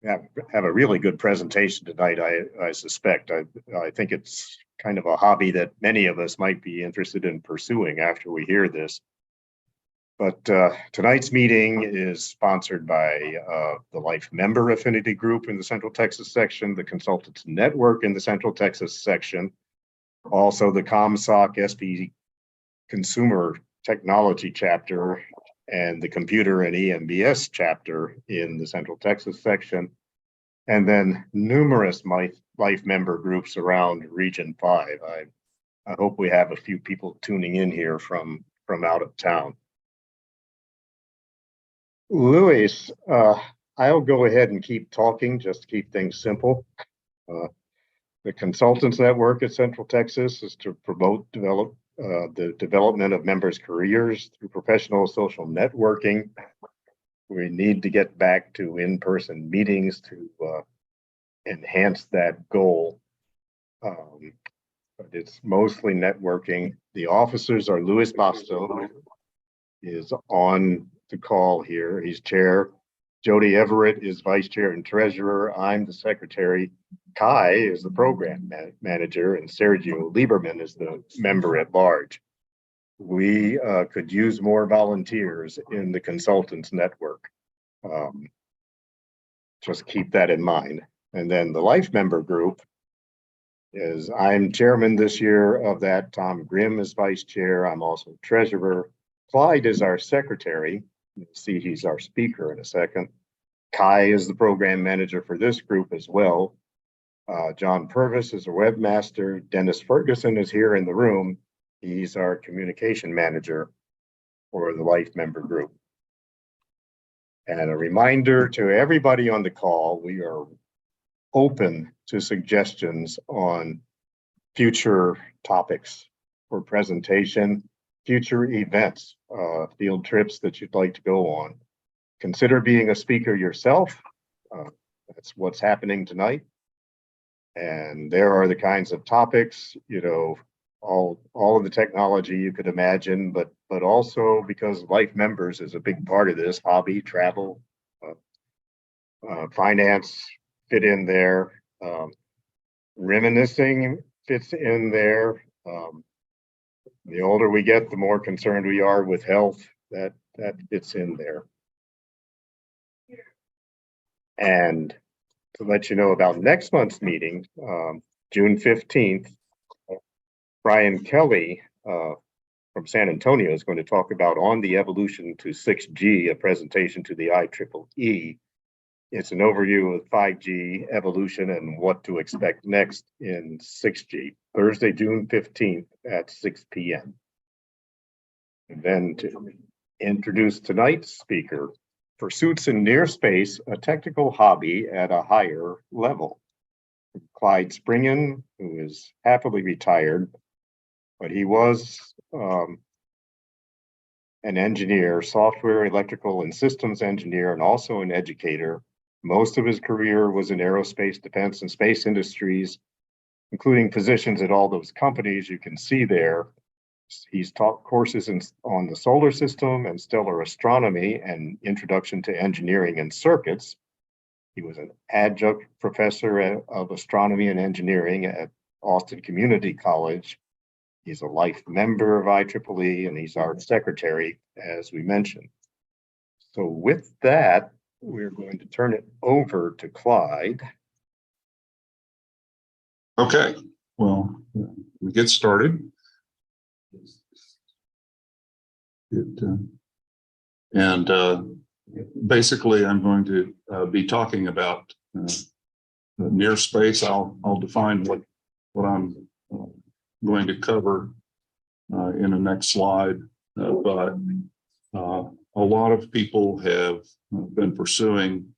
have a really good presentation tonight. I suspect. I think it's kind of a hobby that many of us might be interested in pursuing after we hear this. But tonight's meeting is sponsored by the Life Member Affinity Group in the Central Texas section, the Consultants Network in the Central Texas section, also the ComSoc SB Consumer Technology chapter, and the Computer and EMBS chapter in the Central Texas section, and then numerous life member groups around Region 5. I hope we have a few people tuning in here from out of town. Louis, I'll go ahead and keep talking, just to keep things simple. The Consultants Network at Central Texas is to promote, the development of members' careers through professional social networking. We need to get back to in-person meetings to enhance that goal. But it's mostly networking. The officers are Louis Basto, is on the call here. He's chair. Jody Everett is vice chair and treasurer. I'm the secretary. Kai is the program manager, and Sergio Lieberman is the member at large. We could use more volunteers in the Consultants Network. Just keep that in mind. And then the Life Member Group is, I'm chairman this year of that. Tom Grimm is vice chair. I'm also treasurer. Clyde is our secretary. You'll see he's our speaker in a second. Kai is the program manager for this group as well. John Purvis is a webmaster. Dennis Ferguson is here in the room. He's our communication manager for the Life Member Group. And a reminder to everybody on the call, we are open to suggestions on future topics for presentation, future events, field trips that you'd like to go on. Consider being a speaker yourself. That's what's happening tonight. And there are the kinds of topics, you know, all of the technology you could imagine, but also because Life Members is a big part of this, hobby, travel, finance fit in there, reminiscing fits in there. The older we get, the more concerned we are with health. That fits in there. And to let you know about next month's meeting, June 15th, Brian Kelly from San Antonio is going to talk about On the Evolution to 6G, a presentation to the IEEE. It's an overview of 5G evolution and what to expect next in 6G, Thursday, June 15th at 6 p.m. And then to introduce tonight's speaker, Pursuits in Near Space, a technical hobby at a higher level. Clyde Springen, who is happily retired, but he was an engineer, software, electrical, and systems engineer, and also an educator. Most of his career was in aerospace, defense, and space industries, including positions at all those companies you can see there. He's taught courses on the solar system and stellar astronomy and introduction to engineering and circuits. He was an adjunct professor of astronomy and engineering at Austin Community College. He's a life member of IEEE, and he's our secretary, as we mentioned. So with that, we're going to turn it over to Clyde. Okay, well, we get started. Basically, I'm going to be talking about near space. I'll define what I'm going to cover in the next slide, but a lot of people have been pursuing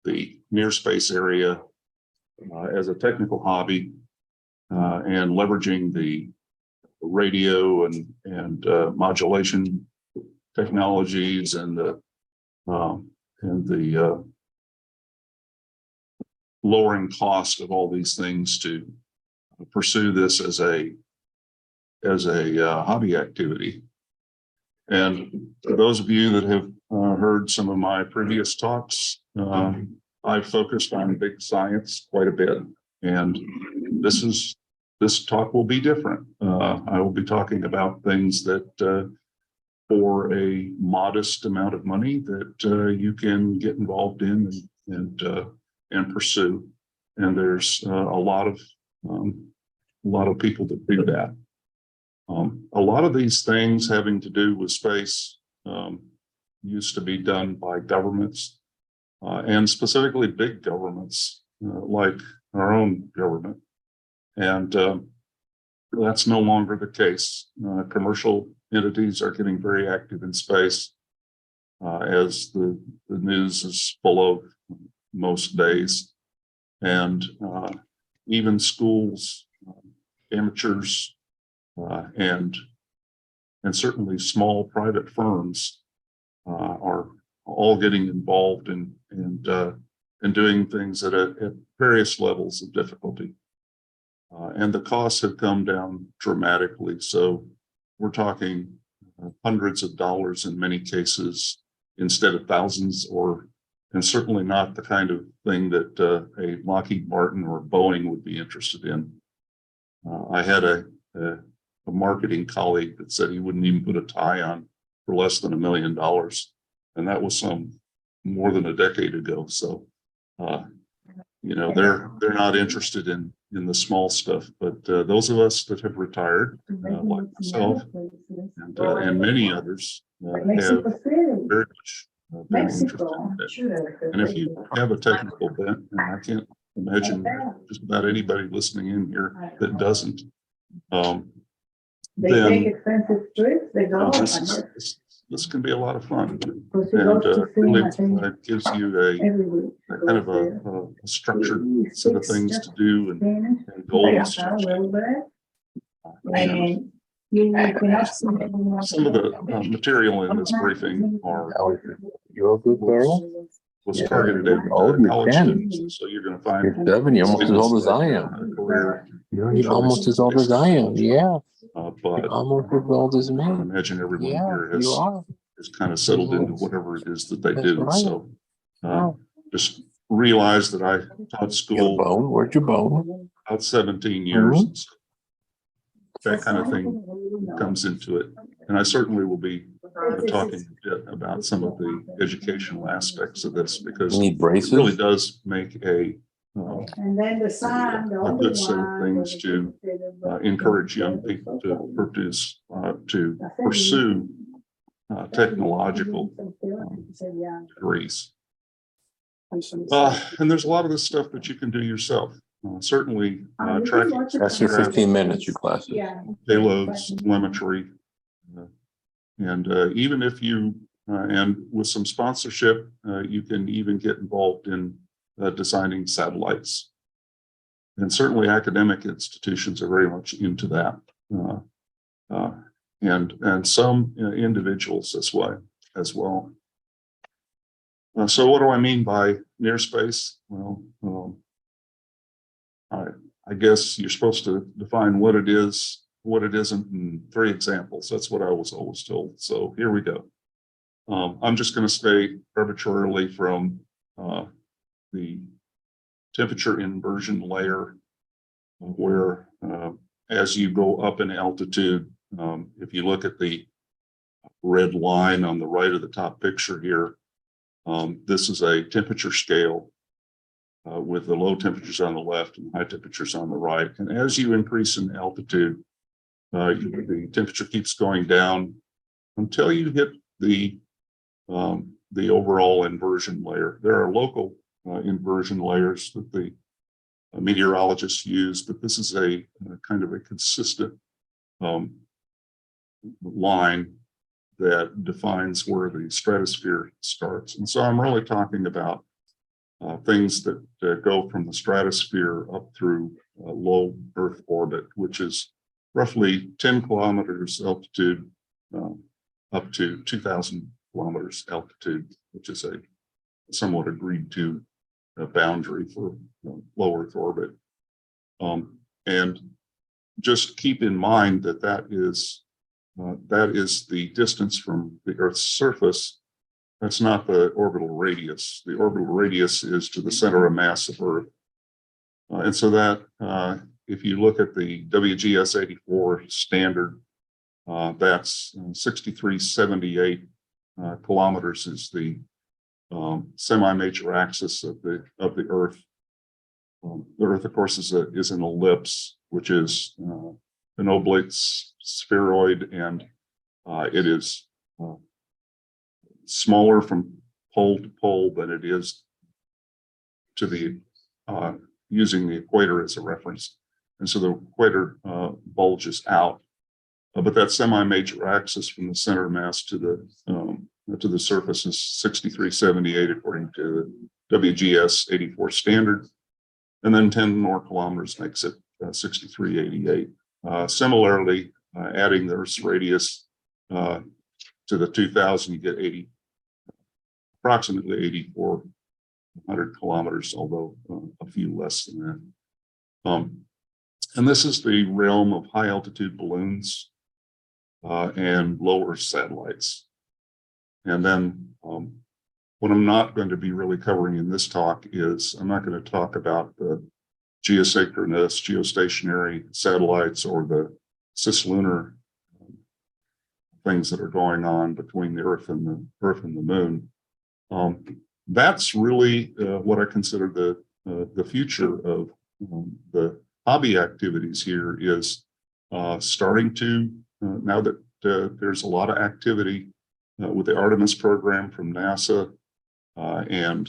the near space area as a technical hobby and leveraging the radio and modulation technologies and the lowering cost of all these things to pursue this as a hobby activity. And for those of you that have heard some of my previous talks, I've focused on big science quite a bit, and this talk will be different. I will be talking about things that for a modest amount of money that you can get involved in and pursue. And there's a lot of people that do that. A lot of these things having to do with space used to be done by governments, and specifically big governments like our own government. And that's no longer the case. Commercial entities are getting very active in space, as the news is full of most days. And even schools, amateurs, and certainly small private firms are all getting involved in doing things at various levels of difficulty. And the costs have come down dramatically. So we're talking hundreds of dollars in many cases instead of thousands, and certainly not the kind of thing that a Lockheed Martin or Boeing would be interested in. I had a marketing colleague that said he wouldn't even put a tie on for less than $1 million. And that was more than a decade ago. So, they're not interested in the small stuff, but those of us that have retired, like myself and many others, have very much been interested in it. And if you have a technical bent, and I can't imagine just about anybody listening in here that doesn't, then this can be a lot of fun, and really gives you a kind of a structured set of things to do and goals to achieve. Some of the material in this briefing was targeted at college students, so you're going to find you're 7, you're almost as old as I am. You're almost as old as I am, yeah. But almost as old as me. I imagine everyone here has kind of settled into whatever it is that they do. Right. So just realize that I taught school. Where's your bone? About 17 years. Mm-hmm. That kind of thing comes into it. And I certainly will be talking a bit about some of the educational aspects of this, because it really does make a good set of things to encourage young people to pursue technological degrees. And there's a lot of this stuff that you can do yourself. Certainly tracking. That's your 15 minutes, your classes. Payloads, telemetry, and even if you, and with some sponsorship, you can even get involved in designing satellites. And certainly academic institutions are very much into that. And some individuals as well. So what do I mean by near space? Well, I guess you're supposed to define what it is, what it isn't, in 3 examples. That's what I was always told. So here we go. I'm just going to stay arbitrarily from the temperature inversion layer, where as you go up in altitude, if you look at the red line on the right of the top picture here, this is a temperature scale with the low temperatures on the left and high temperatures on the right. And as you increase in altitude, the temperature keeps going down until you hit the overall inversion layer. There are local inversion layers that the meteorologists use, but this is a kind of a consistent line that defines where the stratosphere starts. And so I'm really talking about things that go from the stratosphere up through low Earth orbit, which is roughly 10 kilometers altitude up to 2,000 kilometers altitude, which is a somewhat agreed to boundary for low Earth orbit. And just keep in mind that that is the distance from the Earth's surface that's not the orbital radius. The orbital radius is to the center of mass of Earth. And so that, if you look at the WGS 84 standard, that's 6378 kilometers is the semi-major axis of the Earth. The Earth, of course, is an ellipse, which is an oblate spheroid, and it is smaller from pole to pole than it is to the using the equator as a reference. And so the equator bulges out, but that semi-major axis from the center of mass to the surface is 6378 according to the WGS 84 standard, and then 10 more kilometers makes it 6388. Similarly, adding the Earth's radius to the 2000, you get approximately 8,400 kilometers, although a few less than that. And this is the realm of high altitude balloons and low Earth satellites. And then what I'm not going to be really covering in this talk is I'm not going to talk about the geosynchronous, geostationary satellites or the cislunar things that are going on between the Earth and the Moon. That's really what I consider the future of the hobby activities here is starting to, now that there's a lot of activity with the Artemis program from NASA and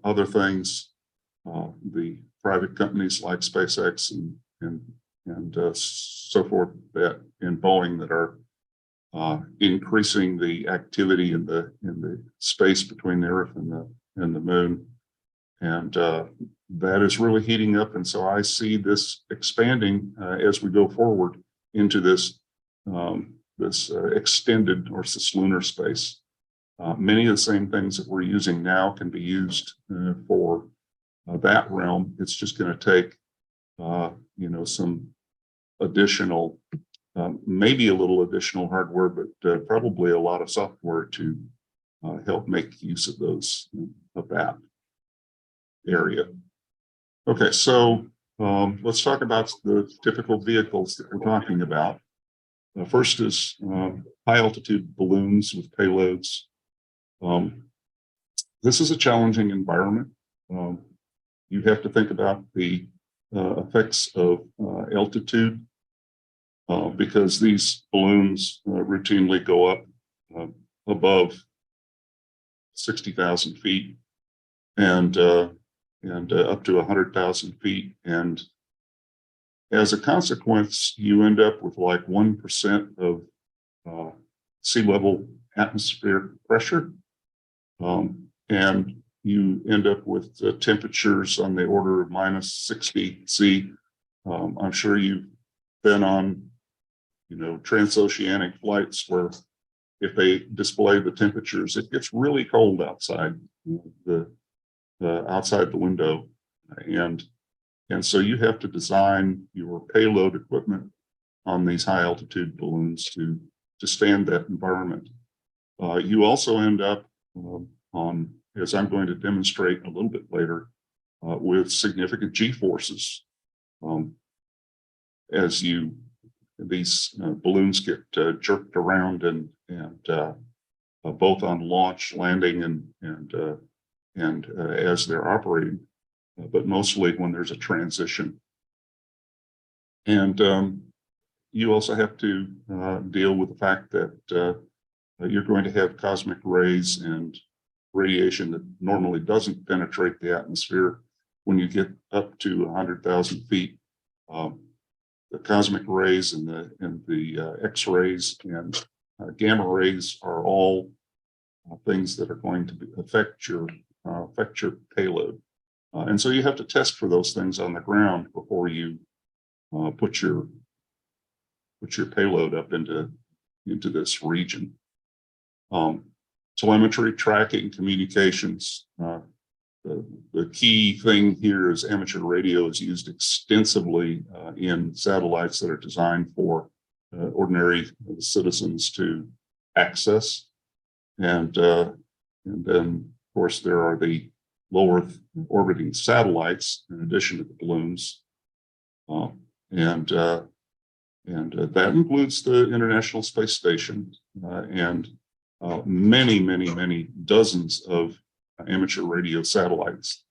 other things, the private companies like SpaceX and so forth that in Boeing that are increasing the activity in the space between the Earth and the Moon, and that is really heating up. And so I see this expanding as we go forward into this extended or cislunar space. Many of the same things that we're using now can be used for that realm. It's just going to take some additional. Maybe a little additional hardware, but probably a lot of software to help make use of that area. Okay, so let's talk about the typical vehicles that we're talking about. First is high altitude balloons with payloads. This is a challenging environment. You have to think about the effects of altitude. Because these balloons routinely go up above 60,000 feet and up to 100,000 feet. And as a consequence, you end up with like 1% of sea level atmospheric pressure. And you end up with temperatures on the order of -60 C. I'm sure you've been on transoceanic flights where if they display the temperatures, it gets really cold outside outside the window, and so you have to design your payload equipment on these high altitude balloons to stand that environment. You also end up on, as I'm going to demonstrate a little bit later, with significant G-forces as these balloons get jerked around and both on launch, landing, and as they're operating, but mostly when there's a transition. And you also have to deal with the fact that you're going to have cosmic rays and radiation that normally doesn't penetrate the atmosphere when you get up to 100,000 feet. The cosmic rays and the X-rays and gamma rays are all things that are going to affect your payload, and so you have to test for those things on the ground before you put your payload up into this region. Telemetry, tracking, communications. The key thing here is amateur radio is used extensively in satellites that are designed for ordinary citizens to access. And And then, of course, there are the low Earth orbiting satellites in addition to the balloons. And that includes the International Space Station and many dozens of amateur radio satellites,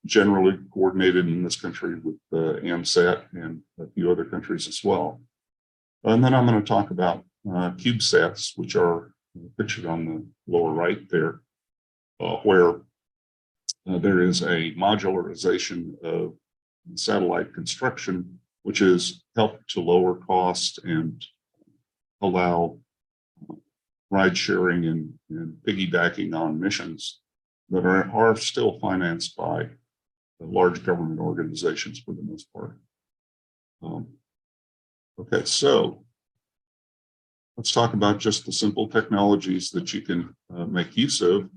generally coordinated in this country with AMSAT and a few other countries as well. And then I'm going to talk about CubeSats, which are pictured on the lower right there, where there is a modularization of satellite construction, which has helped to lower cost and allow ride sharing and piggybacking on missions that are still financed by large government organizations for the most part. Okay, so let's talk about just the simple technologies that you can make use of.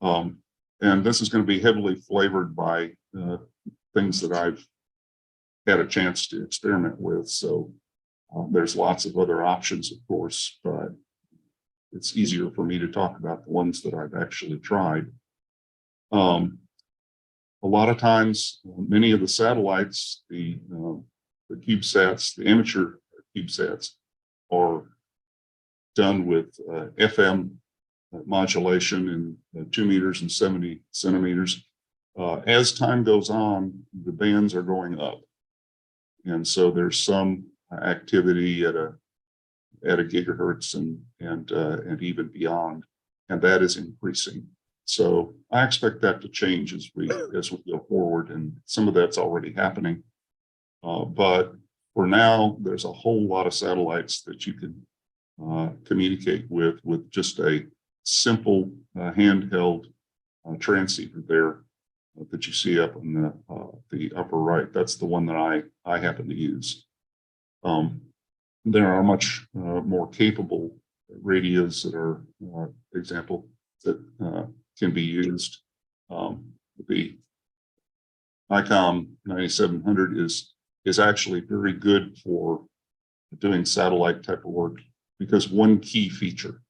And this is going to be heavily flavored by things that I've had a chance to experiment with. So there's lots of other options, of course, but it's easier for me to talk about the ones that I've actually tried. A lot of times, many of the satellites, the CubeSats, the amateur CubeSats, are done with FM modulation in 2 meters and 70 centimeters. As time goes on, the bands are going up. And so there's some activity at a gigahertz and even beyond, and that is increasing. So I expect that to change as we go forward, and some of that's already happening. But for now, there's a whole lot of satellites that you can communicate with just a simple handheld transceiver there that you see up in the upper right. That's the one that I happen to use. There are much more capable radios that are, example, that can be used. The ICOM 9700 is actually very good for doing satellite type of work because one key feature.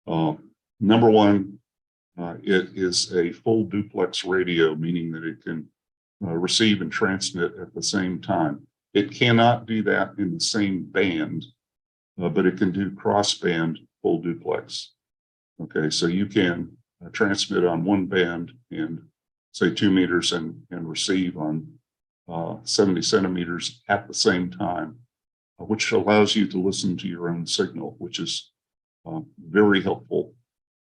Number one, it is a full duplex radio, meaning that it can receive and transmit at the same time. It cannot do that in the same band, but it can do cross-band full duplex. Okay, so you can transmit on one band and say 2 meters and receive on 70 centimeters at the same time, which allows you to listen to your own signal, which is very helpful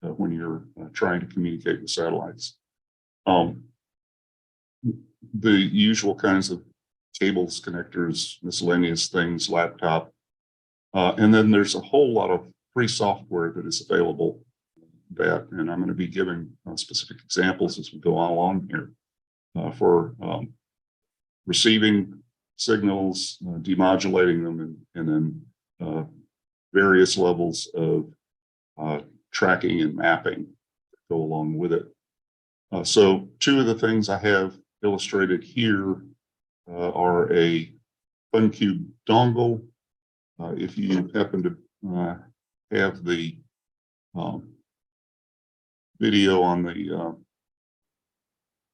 when you're trying to communicate with satellites. The usual kinds of cables, connectors, miscellaneous things, laptop. And then there's a whole lot of free software that is available that, and I'm going to be giving specific examples as we go along here for receiving signals, demodulating them, and then various levels of tracking and mapping that go along with it. So two of the things I have illustrated here are a FunCube dongle. If you happen to have the video on the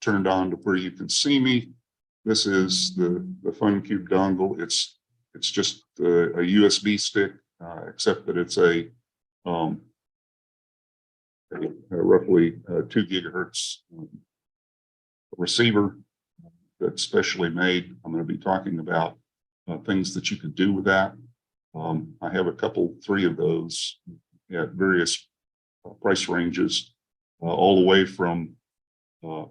turned on to where you can see me, this is the FunCube dongle. It's just a USB stick, except that it's a roughly 2 gigahertz receiver that's specially made. I'm going to be talking about things that you can do with that. I have three of those at various price ranges, all the way from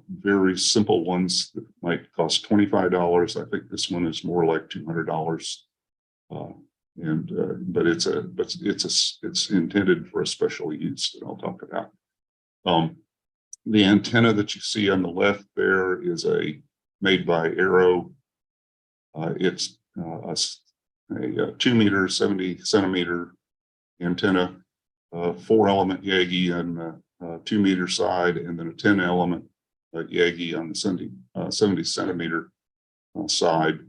very simple ones that might cost $25. I think this one is more like $200. But it's intended for a special use that I'll talk about. The antenna that you see on the left there is made by Arrow. It's a 2 meter, 70 centimeter antenna, 4-element Yagi on the 2 meter side, and then a 10-element Yagi on the 70 centimeter side.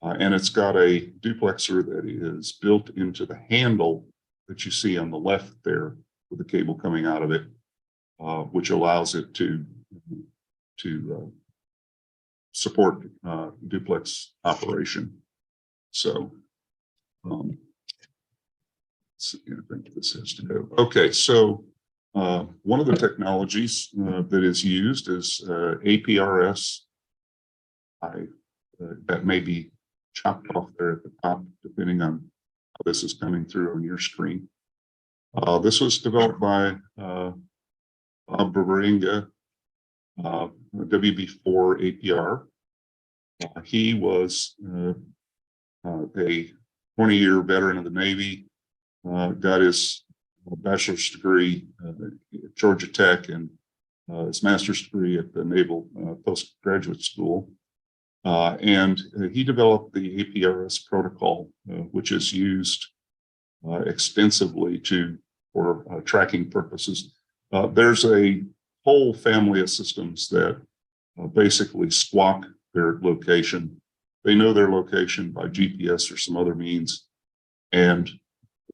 And it's got a duplexer that is built into the handle that you see on the left there, with the cable coming out of it, which allows it to support duplex operation. So let's see, I think this has to go. Okay, so one of the technologies that is used is APRS. That may be chopped off there at the top, depending on how this is coming through on your screen. This was developed by Bob Bavaringa, WB4 APR. He was a 20-year veteran of the Navy, got his bachelor's degree at Georgia Tech and his master's degree at the Naval Postgraduate School. And he developed the APRS protocol, which is used extensively for tracking purposes. There's a whole family of systems that basically squawk their location. They know their location by GPS or some other means, and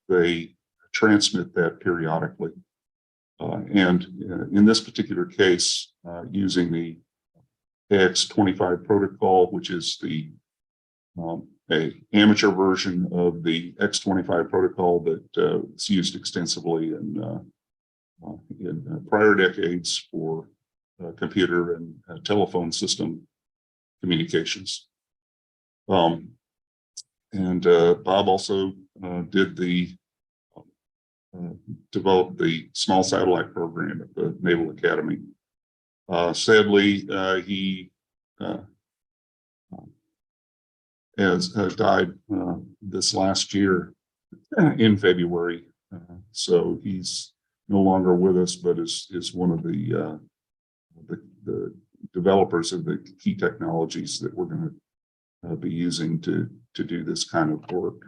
they transmit that periodically. And in this particular case, using the X25 protocol, which is the a amateur version of the X25 protocol that is used extensively in prior decades for computer and telephone system communications. And Bob also did develop the small satellite program at the Naval Academy. Sadly, he has died this last year in February. So he's no longer with us, but is one of the developers of the key technologies that we're going to be using to do this kind of work.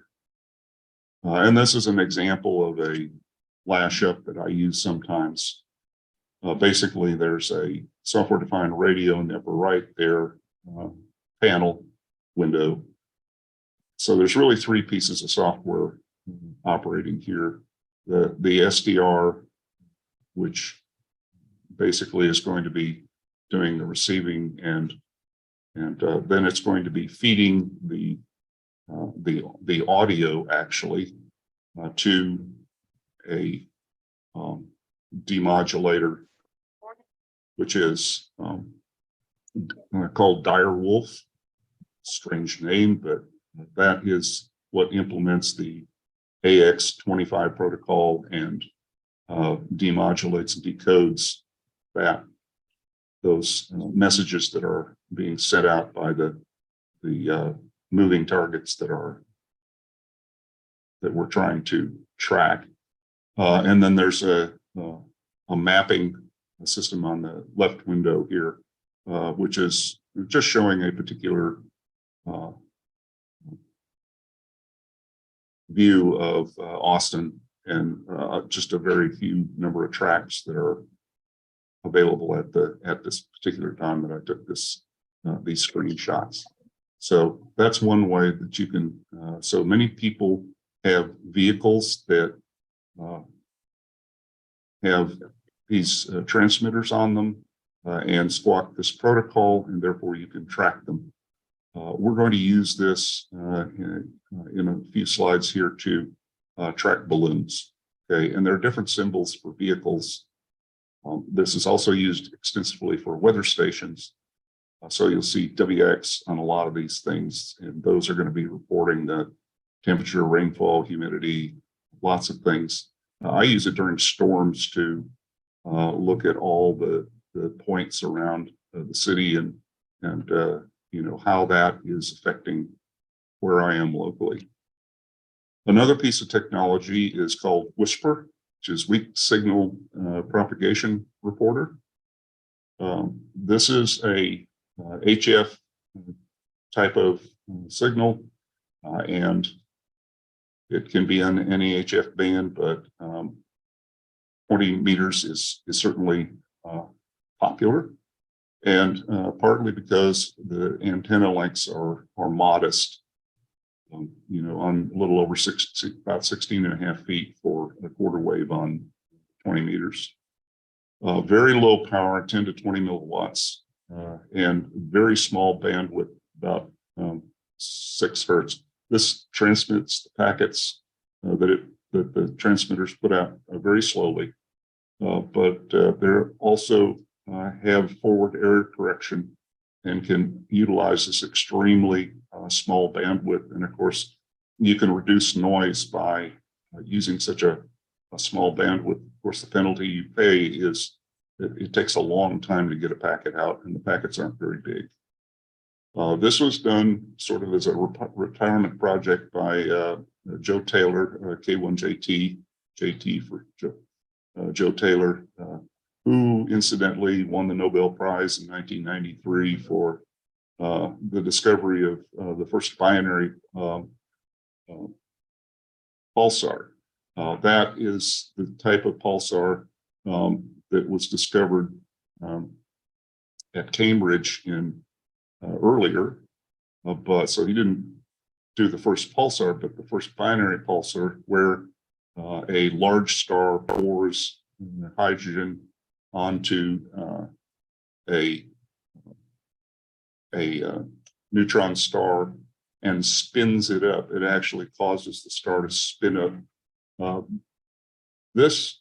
And this is an example of a flash up that I use sometimes. Basically, there's a software-defined radio in the upper right there, panel window. So there's really three pieces of software operating here. The SDR, which basically is going to be doing the receiving, and then it's going to be feeding the audio actually to a demodulator, which is called Dire Wolf. Strange name, but that is what implements the AX25 protocol and demodulates and decodes those messages that are being sent out by the moving targets that we're trying to track. And then there's a mapping system on the left window here, which is just showing a particular view of Austin and just a very few number of tracks that are available at this particular time that I took these screenshots. So that's one way that you can. So many people have vehicles that have these transmitters on them and squawk this protocol, and therefore you can track them. We're going to use this in a few slides here to track balloons. Okay, and there are different symbols for vehicles. This is also used extensively for weather stations. So you'll see WX on a lot of these things, and those are going to be reporting the temperature, rainfall, humidity, lots of things. I use it during storms to look at all the points around the city and you know, how that is affecting where I am locally. Another piece of technology is called Whisper, which is weak signal propagation reporter. This is a HF type of signal, and it can be on any HF band, but 20 meters is certainly popular, and partly because the antenna lengths are modest. You know, on a little over about 16.5 feet for a quarter wave on 20 meters. Very low power, 10 to 20 milliwatts, and very small bandwidth, about 6 hertz. This transmits the packets that the transmitters put out very slowly, but they also have forward error correction and can utilize this extremely small bandwidth. And of course, you can reduce noise by using such a small bandwidth. Of course, the penalty you pay is it takes a long time to get a packet out, and the packets aren't very big. This was done sort of as a retirement project by Joe Taylor, K1JT, JT for Joe Taylor, who incidentally won the Nobel Prize in 1993 for the discovery of the first binary pulsar. That is the type of pulsar that was discovered at Cambridge in earlier, but so he didn't do the first pulsar, but the first binary pulsar, where a large star pours hydrogen onto a neutron star and spins it up. It actually causes the star to spin up. This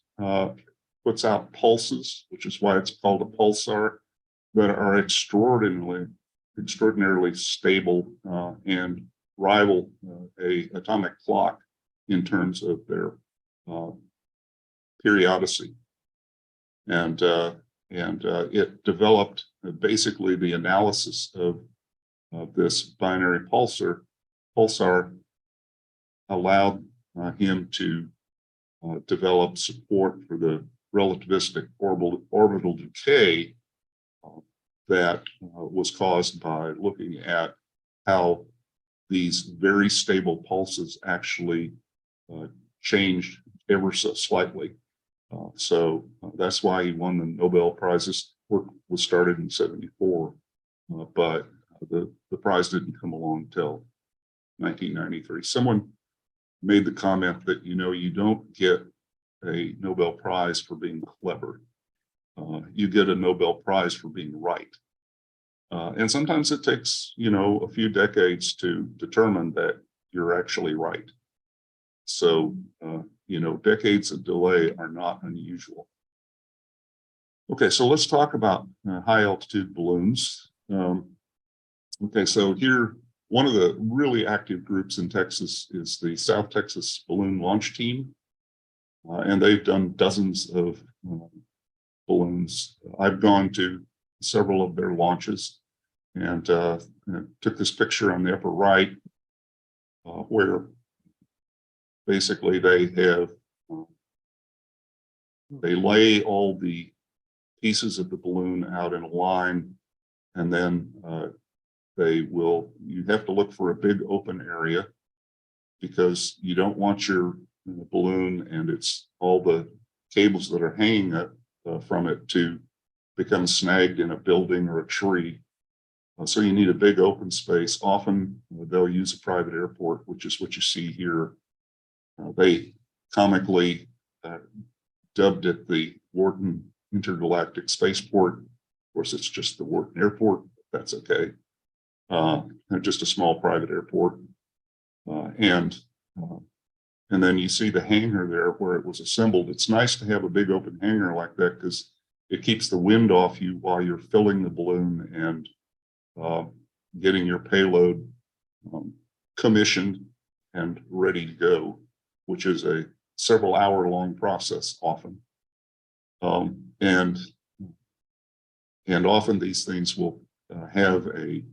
puts out pulses, which is why it's called a pulsar, that are extraordinarily stable and rival a atomic clock in terms of their periodicity. And it developed basically the analysis of this binary pulsar allowed him to develop support for the relativistic orbital decay that was caused by looking at how these very stable pulses actually changed ever so slightly. So that's why he won the Nobel Prize. This work was started in '74, but the prize didn't come along until 1993. Someone made the comment that, you don't get a Nobel Prize for being clever. You get a Nobel Prize for being right. And sometimes it takes, a few decades to determine that you're actually right. So, decades of delay are not unusual. Okay, so let's talk about high altitude balloons. Okay, so here, one of the really active groups in Texas is the South Texas Balloon Launch Team. And they've done dozens of balloons. I've gone to several of their launches and took this picture on the upper right where basically they lay all the pieces of the balloon out in a line, and then you have to look for a big open area, because you don't want your balloon and it's all the cables that are hanging from it to become snagged in a building or a tree. So you need a big open space. Often they'll use a private airport, which is what you see here. They comically dubbed it the Wharton Intergalactic Spaceport. Of course, it's just the Wharton Airport. That's okay. Just a small private airport. And then you see the hangar there where it was assembled. It's nice to have a big open hangar like that, because it keeps the wind off you while you're filling the balloon and getting your payload commissioned and ready to go, which is a several hour long process often. And often these things will have a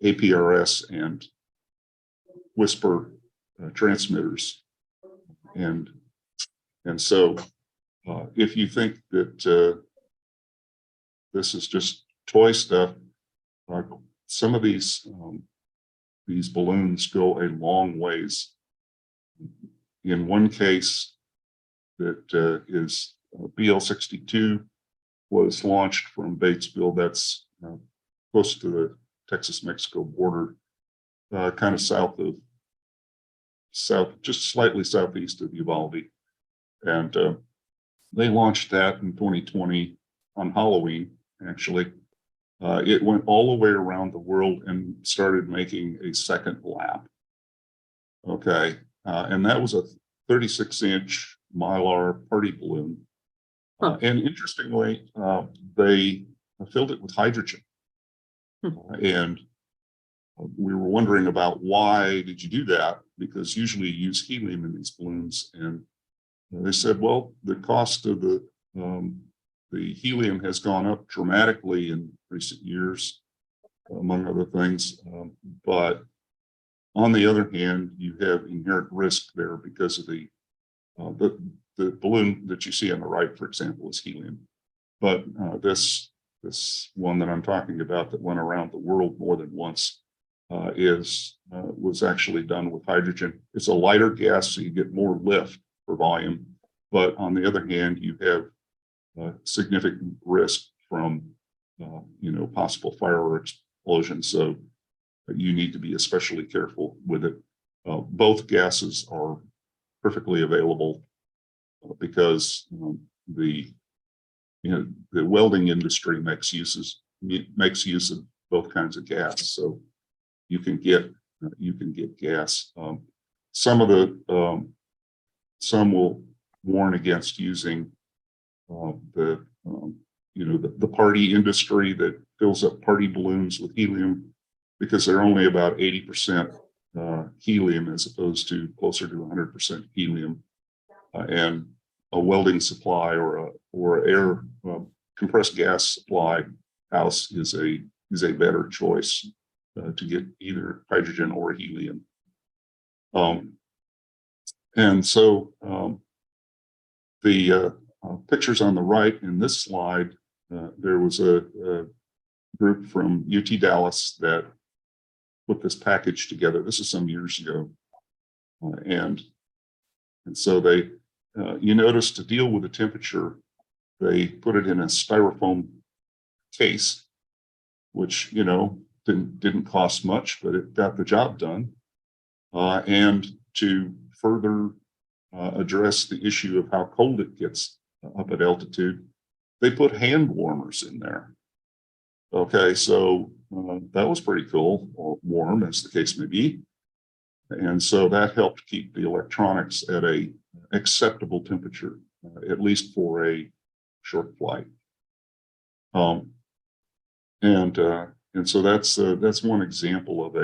APRS and whisper transmitters. And so if you think that this is just toy stuff, some of these balloons go a long ways. In one case that is BL-62 was launched from Batesville. That's close to the Texas-Mexico border, kind of just slightly southeast of Uvalde. And they launched that in 2020 on Halloween, actually. It went all the way around the world and started making a second lap. Okay, and that was a 36-inch Mylar party balloon. And interestingly, they filled it with hydrogen. And we were wondering about why did you do that? Because usually you use helium in these balloons. And they said, well, the cost of the helium has gone up dramatically in recent years, among other things. But on the other hand, you have inherent risk there because of the balloon that you see on the right, for example, is helium. But this one that I'm talking about that went around the world more than once was actually done with hydrogen. It's a lighter gas, so you get more lift for volume. But on the other hand, you have significant risk from possible fire or explosion. So you need to be especially careful with it. Both gases are perfectly available because the welding industry makes use of both kinds of gas. So you can get gas. Some will warn against using the party industry that fills up party balloons with helium, because they're only about 80% helium as opposed to closer to 100% helium. And a welding supply or air compressed gas supply house is a better choice to get either hydrogen or helium. And so the pictures on the right in this slide, there was a group from UT Dallas that put this package together. This is some years ago. And so they, you notice, to deal with the temperature, they put it in a styrofoam case, which, didn't cost much, but it got the job done. And to further address the issue of how cold it gets up at altitude, they put hand warmers in there. Okay, so that was pretty cool, or warm as the case may be. And so that helped keep the electronics at a acceptable temperature, at least for a short flight. And so that's one example of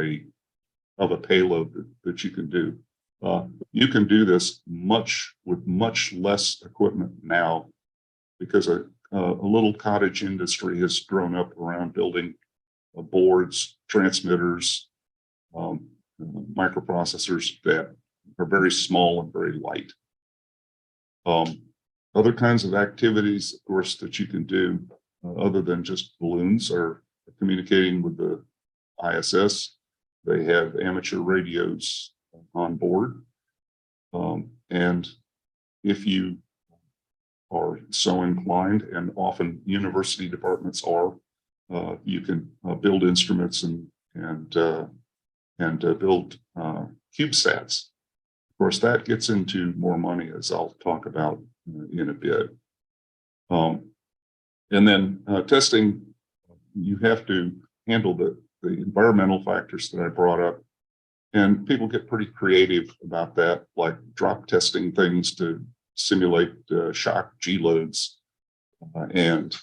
a payload that you can do. You can do this with much less equipment now, because a little cottage industry has grown up around building boards, transmitters, microprocessors that are very small and very light. Other kinds of activities, of course, that you can do other than just balloons are communicating with the ISS. They have amateur radios on board. And if you are so inclined, and often university departments are, you can build instruments and build CubeSats. Of course, that gets into more money, as I'll talk about in a bit. And then testing, you have to handle the environmental factors that I brought up. And people get pretty creative about that, like drop testing things to simulate shock G-loads. And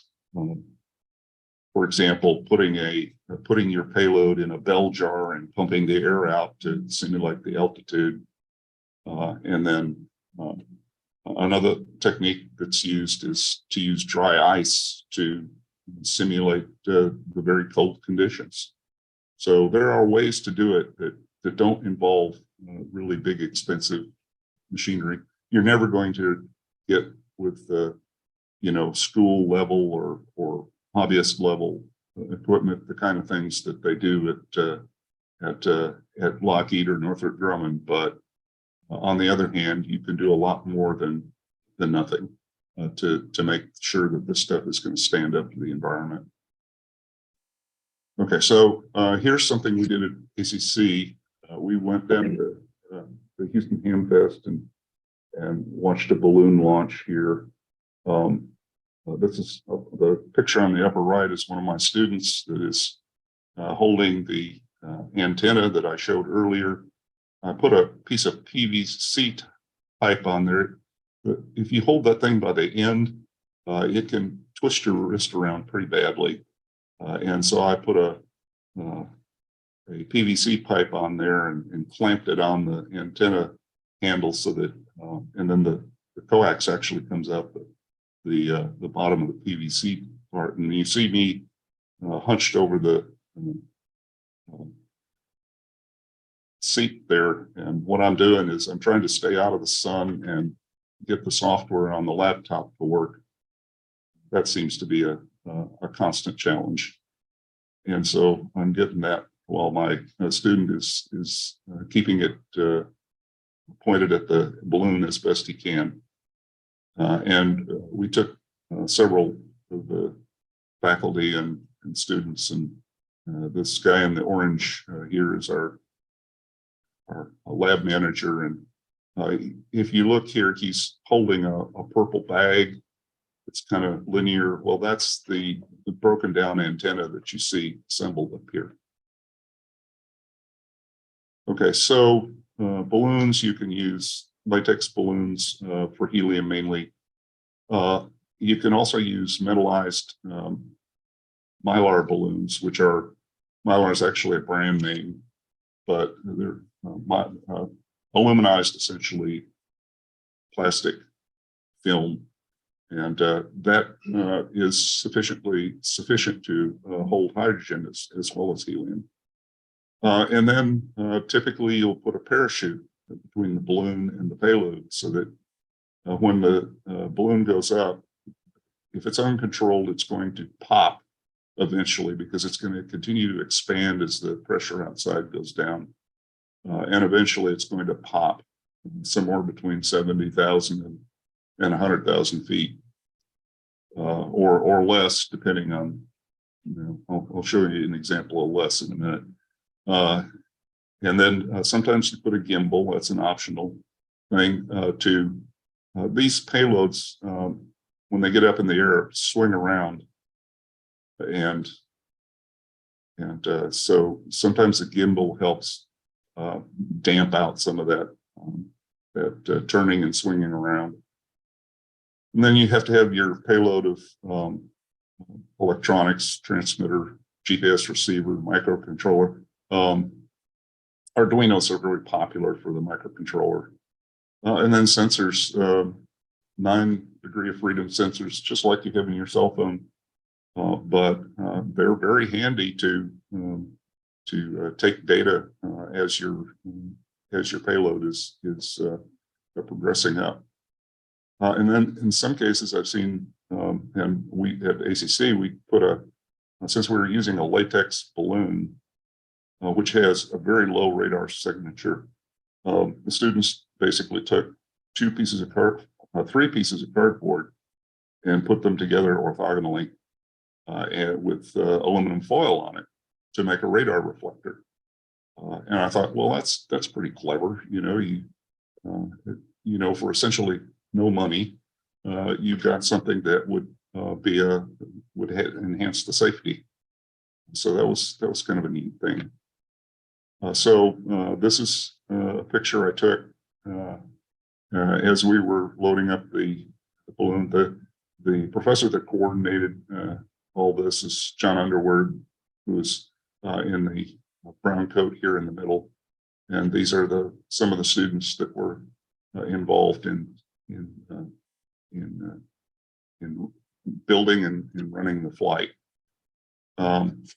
for example, putting your payload in a bell jar and pumping the air out to simulate the altitude. And then another technique that's used is to use dry ice to simulate the very cold conditions. So there are ways to do it that don't involve really big, expensive machinery. You're never going to get with the, school level or hobbyist level equipment, the kind of things that they do at Lockheed or Northrop Grumman. But on the other hand, you can do a lot more than nothing to make sure that this stuff is going to stand up to the environment. Okay, so here's something we did at ACC. We went down to the Houston Ham Fest, and watched a balloon launch here. This is the picture on the upper right is one of my students that is holding the antenna that I showed earlier. I put a piece of PVC pipe on there. If you hold that thing by the end, it can twist your wrist around pretty badly. And so I put a PVC pipe on there and clamped it on the antenna handle so that, and then the coax actually comes out the bottom of the PVC part. And you see me hunched over the seat there. And what I'm doing is I'm trying to stay out of the sun and get the software on the laptop to work. That seems to be a constant challenge. And so I'm getting that while my student is keeping it pointed at the balloon as best he can. And we took several of the faculty and students, and this guy in the orange here is our lab manager. And if you look here, he's holding a purple bag. It's kind of linear. Well, that's the broken down antenna that you see assembled up here. Okay, so balloons, you can use latex balloons for helium mainly. You can also use metallized Mylar balloons, which are, Mylar is actually a brand name, but they're aluminized, essentially plastic film. And that is sufficient to hold hydrogen as well as helium. And then typically you'll put a parachute between the balloon and the payload so that when the balloon goes up, if it's uncontrolled, it's going to pop eventually because it's going to continue to expand as the pressure outside goes down. And eventually it's going to pop somewhere between 70,000 and 100,000 feet, or less, depending on, I'll show you an example of less in a minute. And then sometimes you put a gimbal, that's an optional thing to these payloads, when they get up in the air, swing around. And so sometimes the gimbal helps damp out some of that turning and swinging around. And then you have to have your payload of electronics, transmitter, GPS receiver, microcontroller. Arduinos are very popular for the microcontroller. And then sensors, 9 degree of freedom sensors, just like you have in your cell phone. But they're very handy to take data as your payload is progressing up. And then in some cases I've seen, and we at ACC, we put since we were using a latex balloon, which has a very low radar signature, the students basically took 3 pieces of cardboard and put them together orthogonally and with aluminum foil on it to make a radar reflector. And I thought, well, that's pretty clever. For essentially no money, you've got something that would enhance the safety. So that was kind of a neat thing. So this is a picture I took as we were loading up the balloon. The professor that coordinated all this is John Underwood, who is in the brown coat here in the middle. And these are some of the students that were involved in building and running the flight.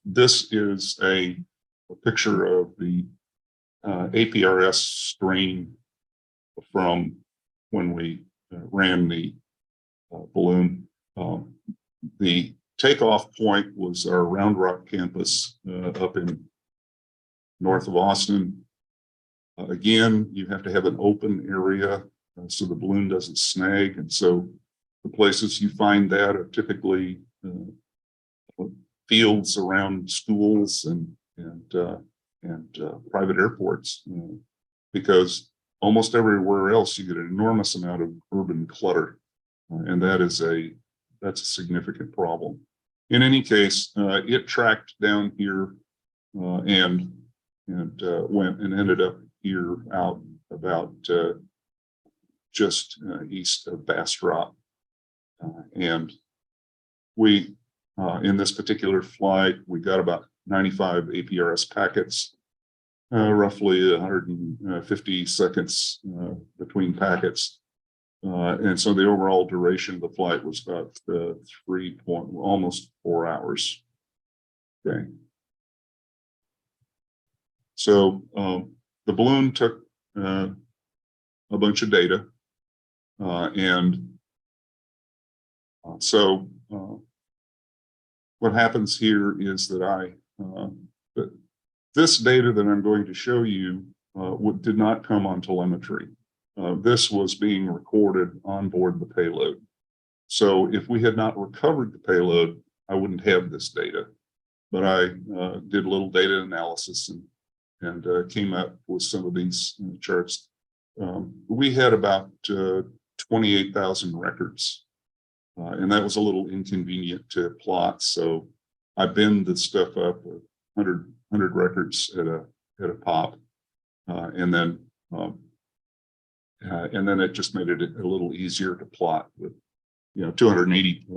This is a picture of the APRS strain from when we ran the balloon. The takeoff point was our Round Rock campus up in north of Austin. Again, you have to have an open area so the balloon doesn't snag. And so the places you find that are typically fields around schools and private airports, because almost everywhere else, you get an enormous amount of urban clutter. And that's a significant problem. In any case, it tracked down here and went and ended up here out about just east of Bastrop. And we, in this particular flight, we got about 95 APRS packets, roughly 150 seconds between packets. And so the overall duration of the flight was about almost 4 hours. Okay. So the balloon took a bunch of data, so what happens here is that this data that I'm going to show you did not come on telemetry. This was being recorded on board the payload. So if we had not recovered the payload, I wouldn't have this data. But I did a little data analysis and came up with some of these charts. We had about 28,000 records, and that was a little inconvenient to plot. So I binned the stuff up with 100 records at a pop, and then it just made it a little easier to plot with 280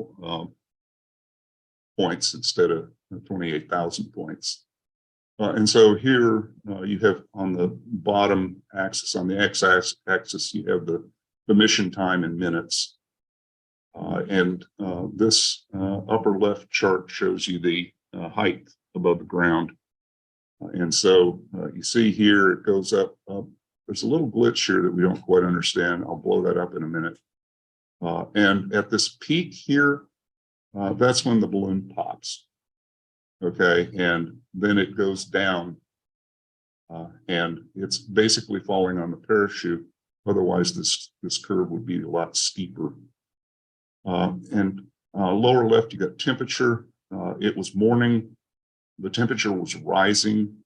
points instead of 28,000 points. And so here you have on the bottom axis, on the x-axis, you have the mission time in minutes. And this upper left chart shows you the height above the ground. And so you see here, it goes up. There's a little glitch here that we don't quite understand. I'll blow that up in a minute. And at this peak here, that's when the balloon pops. Okay, and then it goes down, and it's basically falling on the parachute. Otherwise, this curve would be a lot steeper. And lower left, you got temperature. It was morning. The temperature was rising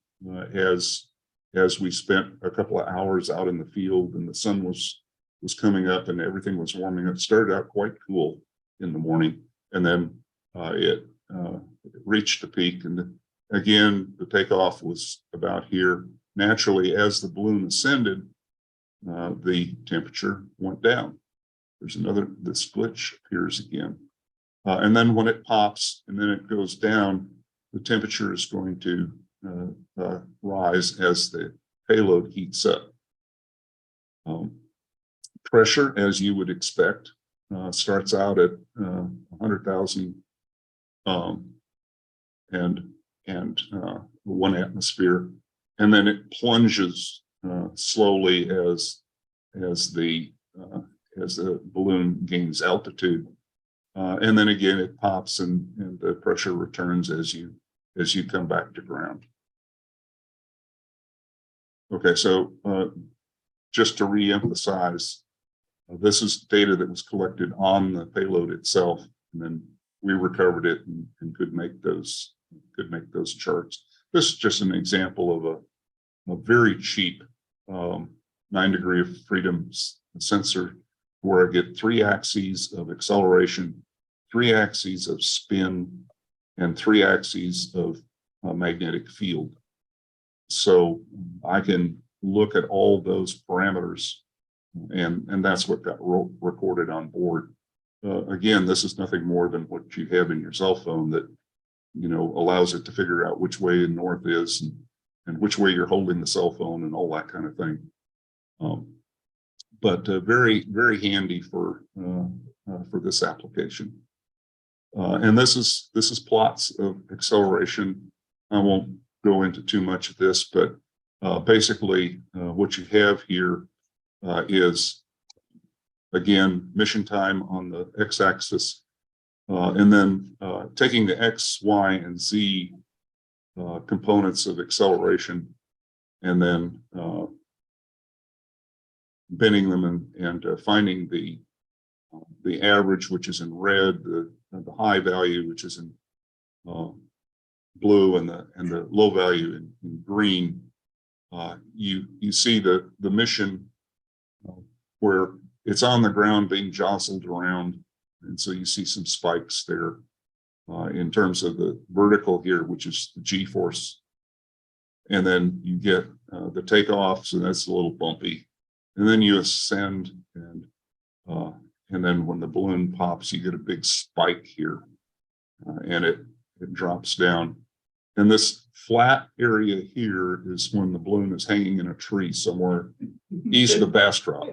as we spent a couple of hours out in the field, and the sun was coming up, and everything was warming up. It started out quite cool in the morning, and then it reached the peak, and again the takeoff was about here. Naturally, as the balloon ascended, the temperature went down. This glitch appears again, and then when it pops and then it goes down, the temperature is going to rise as the payload heats up. Pressure, as you would expect, starts out at 100,000 and 1 atmosphere, and then it plunges slowly as the balloon gains altitude, and then again it pops and the pressure returns as you come back to ground. Okay, so just to re-emphasize, this is data that was collected on the payload itself, and then we recovered it and could make those charts. This is just an example of a very cheap 9 degree of freedom sensor, where I get 3 axes of acceleration, 3 axes of spin, and 3 axes of magnetic field. So I can look at all those parameters, and that's what got recorded on board. Again, this is nothing more than what you have in your cell phone that allows it to figure out which way north is and which way you're holding the cell phone and all that kind of thing. But very, very handy for this application. And this is plots of acceleration. I won't go into too much of this, but basically what you have here is, again, mission time on the x-axis, and then taking the x, y, and z components of acceleration, and then binning them and finding the average, which is in red, the high value, which is in blue, and the low value in green. You see the mission where it's on the ground being jostled around. And so you see some spikes there in terms of the vertical here, which is the G-force. And then you get the takeoffs, and that's a little bumpy. And then you ascend, and then when the balloon pops, you get a big spike here, and it drops down. And this flat area here is when the balloon is hanging in a tree somewhere east of Bastrop.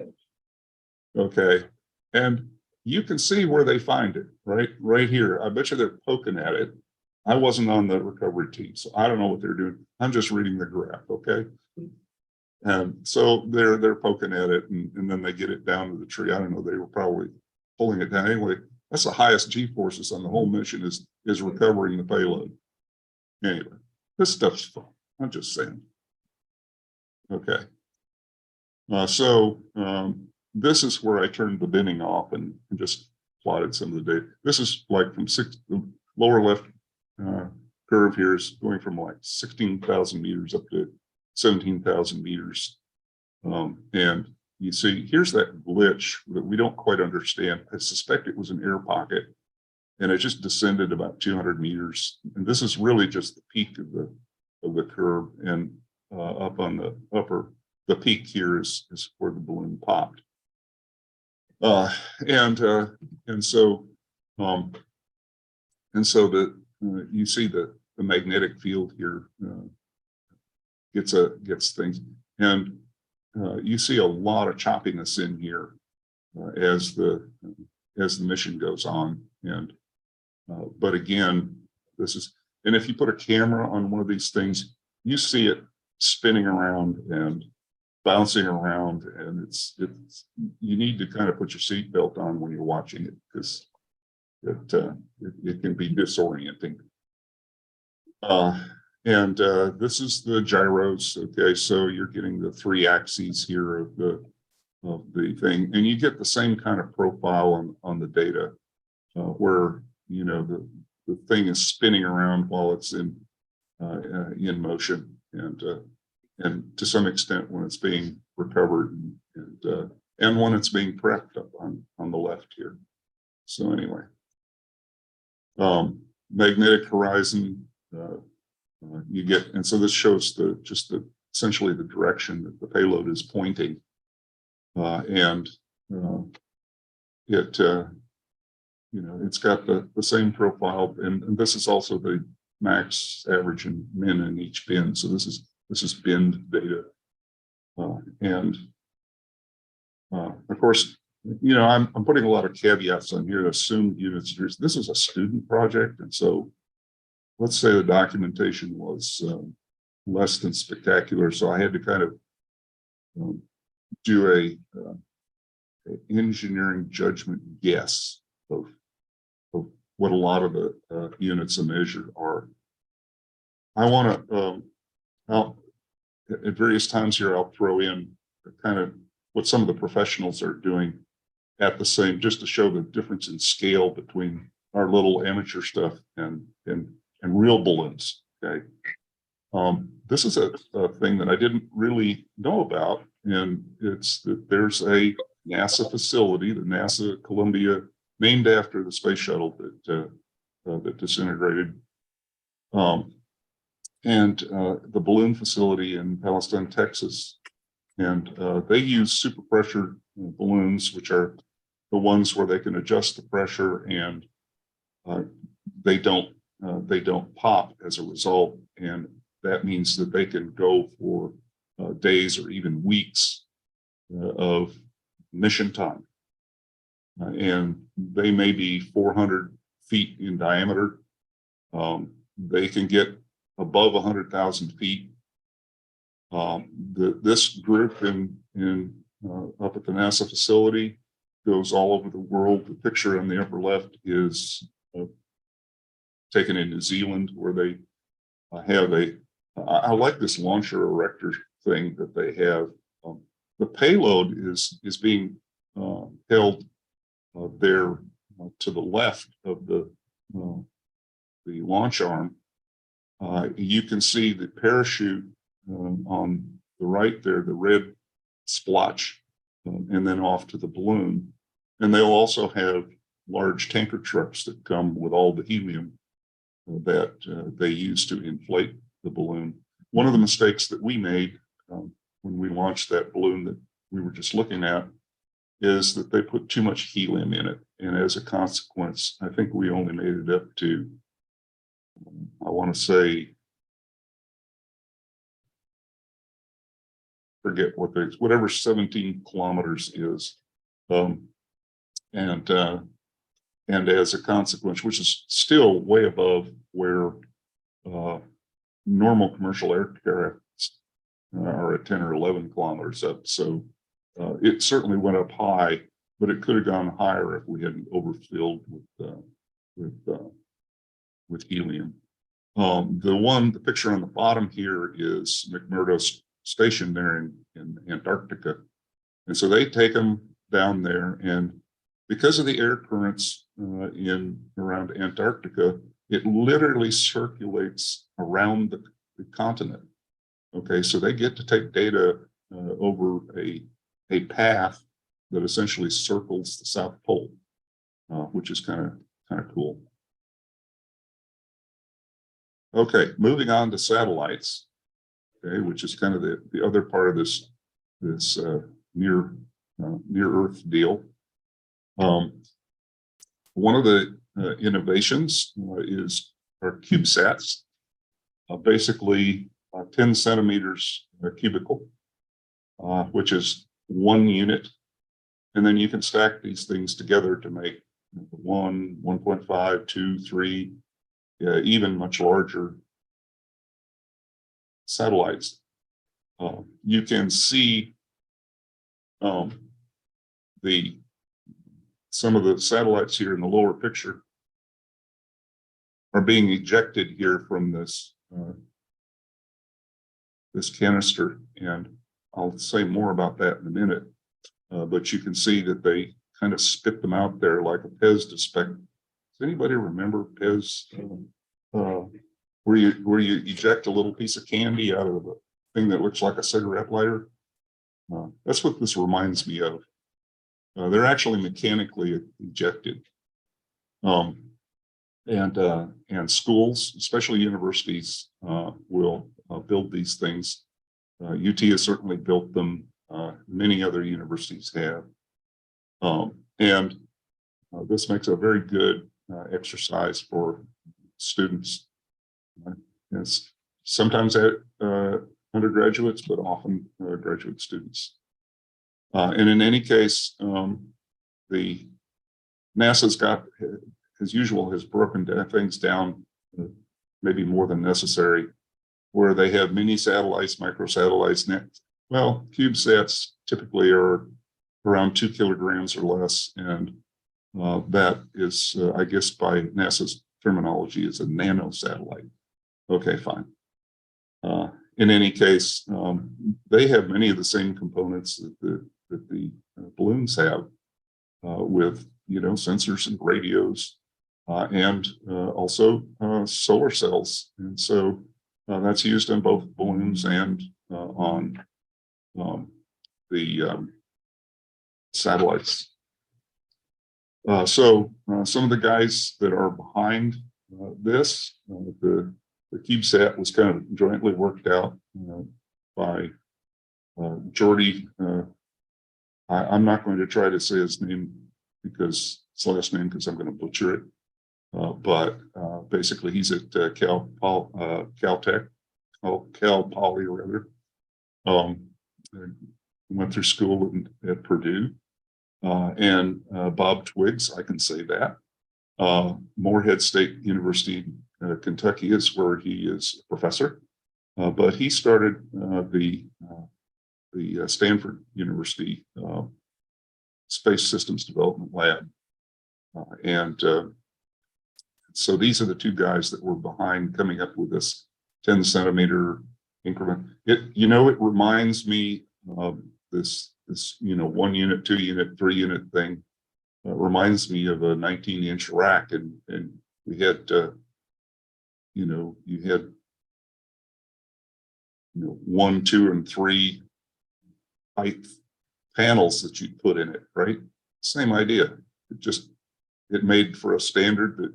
Okay, and you can see where they find it, right here. I bet you they're poking at it. I wasn't on the recovery team, so I don't know what they're doing. I'm just reading the graph, okay? And so they're poking at it, and then they get it down to the tree. I don't know, they were probably pulling it down. Anyway, that's the highest G-forces on the whole mission is recovering the payload. Anyway, this stuff's fun. I'm just saying. Okay. This is where I turned the binning off and just plotted some of the data. This is like from the lower left curve here is going from like 16,000 meters up to 17,000 meters. And you see, here's that glitch that we don't quite understand. I suspect it was an air pocket, and it just descended about 200 meters. And this is really just the peak of the curve, and up on the the peak here is where the balloon popped. And so you see the magnetic field here gets things, and you see a lot of choppiness in here as the mission goes on. And but again, and if you put a camera on one of these things, you see it spinning around and bouncing around, and it's you need to kind of put your seatbelt on when you're watching it, because it can be disorienting. And this is the gyros. Okay, so you're getting the 3 axes here of the thing, and you get the same kind of profile on the data, where the thing is spinning around while it's in motion, and to some extent when it's being recovered, and when it's being prepped up on the left here. So anyway, magnetic horizon, you get, and so this shows essentially the direction that the payload is pointing, and it's got the same profile, and this is also the max, average, and min in each bin. So this is binned data, and of course, I'm putting a lot of caveats on here. Assumed units. This is a student project, and so let's say the documentation was less than spectacular. So I had to kind of do a engineering judgment guess of what a lot of the units of measure are. I want to, at various times here, I'll throw in kind of what some of the professionals are doing at the same, just to show the difference in scale between our little amateur stuff and real balloons. Okay. This is a thing that I didn't really know about, and it's that there's a NASA facility, the NASA Columbia, named after the space shuttle that disintegrated, and the balloon facility in Palestine, Texas, and they use superpressure balloons, which are the ones where they can adjust the pressure, and they don't pop as a result, and that means that they can go for days or even weeks of mission time, and they may be 400 feet in diameter. They can get above 100,000 feet. This group up at the NASA facility goes all over the world. The picture on the upper left is taken in New Zealand, where they have I like this launcher erector thing that they have. The payload is being held there to the left of the launch arm. You can see the parachute on the right there, the red splotch and then off to the balloon. And they'll also have large tanker trucks that come with all the helium that they use to inflate the balloon. One of the mistakes that we made when we launched that balloon that we were just looking at is that they put too much helium in it. And as a consequence, I think we only made it up to, I want to say, forget what whatever 17 kilometers is. And as a consequence, which is still way above where normal commercial aircraft are at 10 or 11 kilometers up. So it certainly went up high, but it could have gone higher if we hadn't overfilled with helium. The picture on the bottom here is McMurdo Station there in Antarctica. And so they take them down there, and because of the air currents around Antarctica, it literally circulates around the continent. Okay, so they get to take data over a path that essentially circles the South Pole, which is kind of cool. Okay, moving on to satellites, okay, which is kind of the other part of this near Earth deal. One of the innovations is our CubeSats, basically 10 centimeters cubical, which is 1 unit. And then you can stack these things together to make 1, 1.5, 2, 3, even much larger satellites. You can see some of the satellites here in the lower picture are being ejected here from this canister, and I'll say more about that in a minute. But you can see that they kind of spit them out there like a Pez dispenser. Does anybody remember Pez? Where you eject a little piece of candy out of a thing that looks like a cigarette lighter? That's what this reminds me of. They're actually mechanically ejected. And schools, especially universities, will build these things. UT has certainly built them. Many other universities have. And this makes a very good exercise for students. It's sometimes undergraduates, but often graduate students. And in any case, the NASA's got, as usual, has broken things down maybe more than necessary, where they have mini satellites, microsatellites. Well, CubeSats typically are around 2 kilograms or less, and that is, I guess, by NASA's terminology, is a nanosatellite. Okay, fine. In any case, they have many of the same components that the balloons have, with sensors and radios, and also solar cells, and so that's used in both balloons and on the satellites. So some of the guys that are behind this, the CubeSat was kind of jointly worked out by Jordy. I'm not going to try to say his name because his last name, because I'm going to butcher it. But basically, he's at Cal Poly, rather. Went through school at Purdue, and Bob Twiggs, I can say that. Morehead State University, Kentucky, is where he is a professor, but he started the Stanford University Space Systems Development Lab, and so these are the two guys that were behind coming up with this 10 centimeter increment. It reminds me of this 1 unit, 2 unit, 3 unit thing. Reminds me of a 19-inch rack, and we had you had 1, 2, and 3 height panels that you'd put in it, right? Same idea. It made for a standard that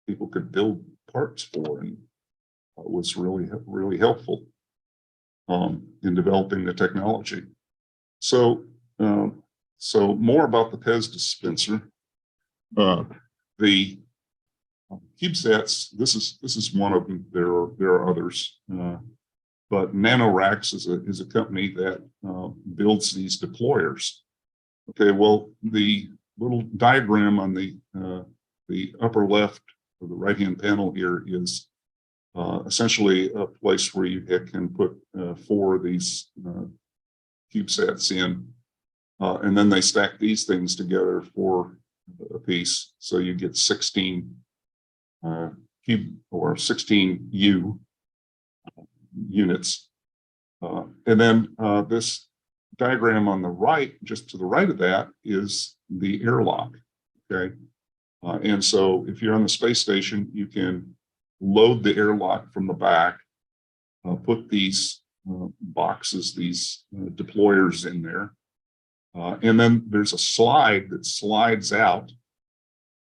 people could build parts for, and was really helpful in developing the technology. So more about the Pez dispenser. The CubeSats, this is one of them. There are others, but NanoRacks is a company that builds these deployers. Okay, well, the little diagram on the upper left of the right-hand panel here is essentially a place where you can put 4 of these CubeSats in, and then they stack these things together for a piece, so you get 16 cube or 16 U units, and then this diagram on the right, just to the right of that, is the airlock. Okay, and so if you're on the space station, you can load the airlock from the back, put these boxes, these deployers in there, and then there's a slide that slides out,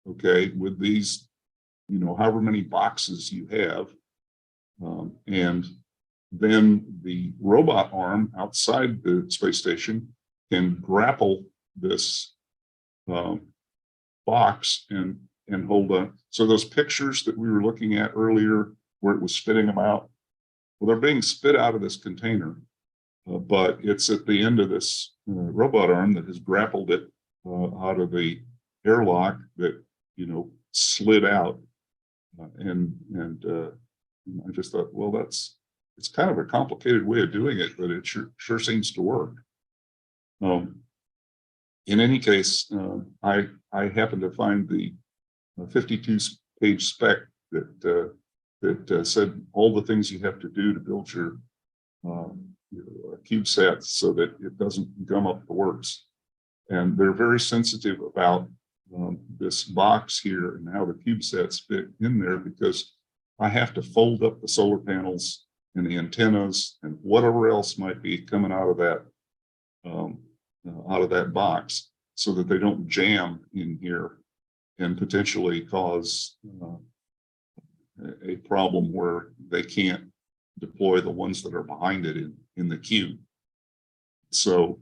okay, with these, however many boxes you have, and then the robot arm outside the space station can grapple this box and hold on. So those pictures that we were looking at earlier, where it was spitting them out, well, they're being spit out of this container, but it's at the end of this robot arm that has grappled it out of the airlock that slid out, and I just thought, well, it's kind of a complicated way of doing it, but it sure seems to work. In any case, I happened to find the 52-page spec that said all the things you have to do to build your CubeSat so that it doesn't gum up the works. And they're very sensitive about this box here and how the CubeSats fit in there, because I have to fold up the solar panels and the antennas and whatever else might be coming out of that box, so that they don't jam in here and potentially cause a problem where they can't deploy the ones that are behind it in the queue. So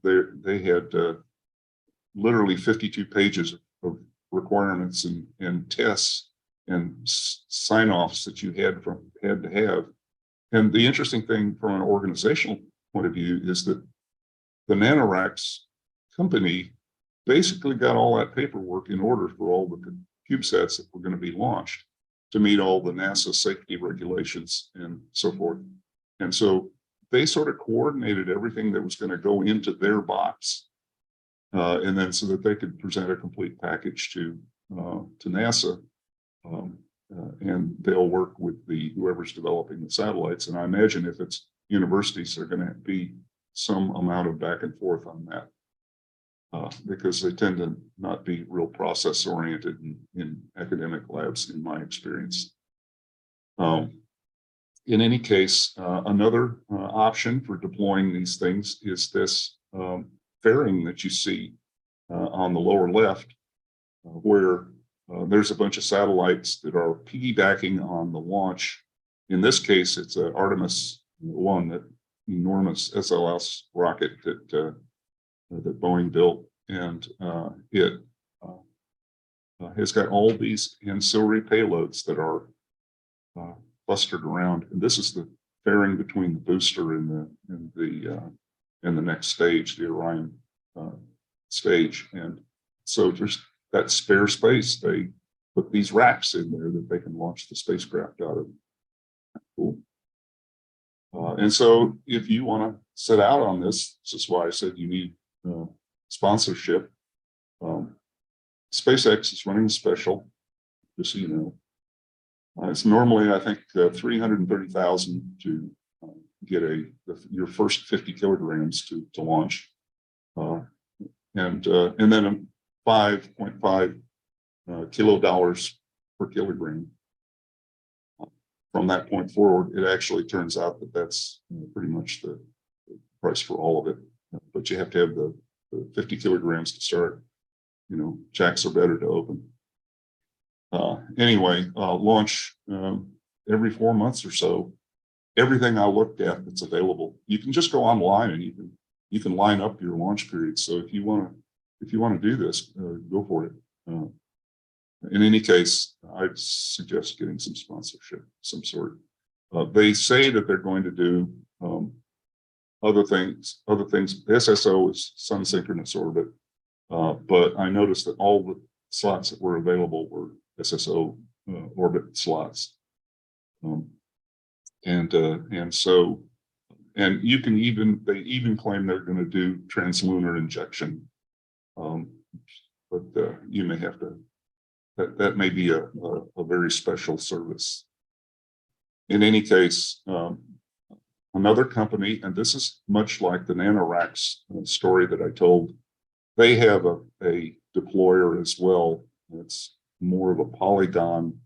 they had literally 52 pages of requirements and tests and sign-offs that you had to have. And the interesting thing from an organizational point of view is that the NanoRacks company basically got all that paperwork in order for all the CubeSats that were going to be launched to meet all the NASA safety regulations and so forth. And so they sort of coordinated everything that was going to go into their box, and then so that they could present a complete package to NASA, and they'll work with whoever's developing the satellites. And I imagine if it's universities, there are going to be some amount of back and forth on that, because they tend to not be real process oriented in academic labs, in my experience. In any case, another option for deploying these things is this fairing that you see on the lower left, where there's a bunch of satellites that are piggybacking on the launch. In this case, it's an Artemis 1, that enormous SLS rocket that Boeing built, and it has got all these ancillary payloads that are clustered around. And this is the fairing between the booster and the next stage, the Orion stage. And so there's that spare space. They put these racks in there that they can launch the spacecraft out of. Cool. And so if you want to set out on this is why I said you need sponsorship. SpaceX is running a special, just so you know. It's normally, I think, $330,000 to get your first 50 kilograms to launch, and then $5.5 kilodollars per kilogram. From that point forward, it actually turns out that that's pretty much the price for all of it. but you have to have the 50 kilograms to start. You know, jacks are better to open. Anyway, launch every 4 months or so. Everything I looked at that's available, you can just go online and you can line up your launch period. So if you want to do this, go for it. In any case, I'd suggest getting some sponsorship, some sort. They say that they're going to do other things. SSO is sun synchronous orbit, but I noticed that all the slots that were available were SSO orbit slots, and so you can they even claim they're going to do translunar injection, but you may have to. That may be a very special service. In any case, another company, and this is much like the NanoRacks story that I told, they have a deployer as well. It's more of a polygon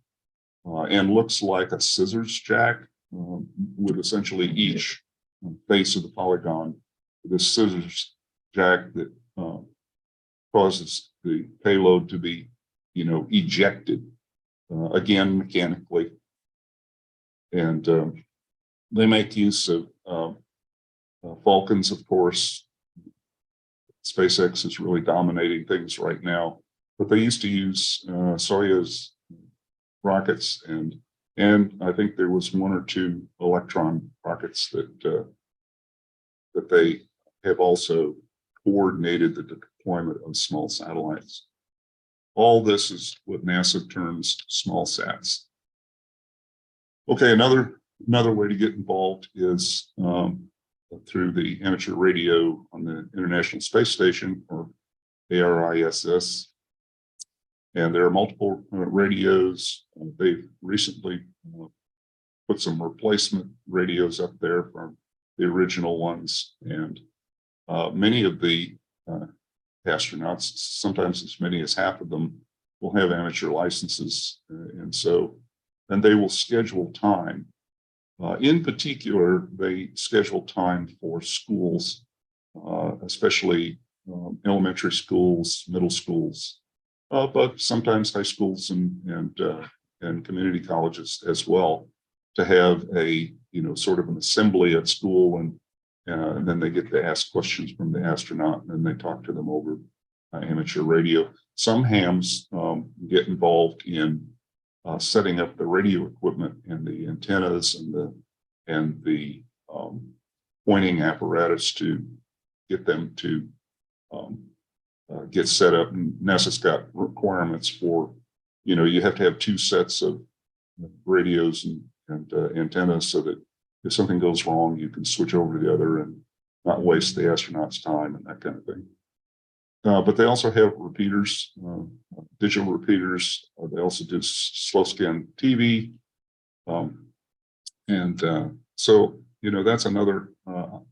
and looks like a scissors jack with essentially each face of the polygon. This scissors jack that causes the payload to be, you know, ejected again mechanically. And they make use of Falcons, of course. SpaceX is really dominating things right now, but they used to use Soyuz rockets, and I think there was 1 or 2 Electron rockets that they have also coordinated the deployment of small satellites. All this is what NASA terms small sats. Okay, another way to get involved is through the amateur radio on the International Space Station, or ARISS. And there are multiple radios. They've recently put some replacement radios up there from the original ones. And many of the astronauts, sometimes as many as half of them, will have amateur licenses. And they will schedule time. In particular, they schedule time for schools, especially elementary schools, middle schools, but sometimes high schools and community colleges as well, to have a, you know, sort of an assembly at school, and then they get to ask questions from the astronaut, and then they talk to them over amateur radio. Some hams get involved in setting up the radio equipment and the antennas and the pointing apparatus to get them to get set up. And NASA's got requirements for, you know, you have to have 2 sets of radios and antennas, so that if something goes wrong, you can switch over to the other and not waste the astronaut's time and that kind of thing. But they also have repeaters, digital repeaters. They also do slow scan TV. So, you know, that's another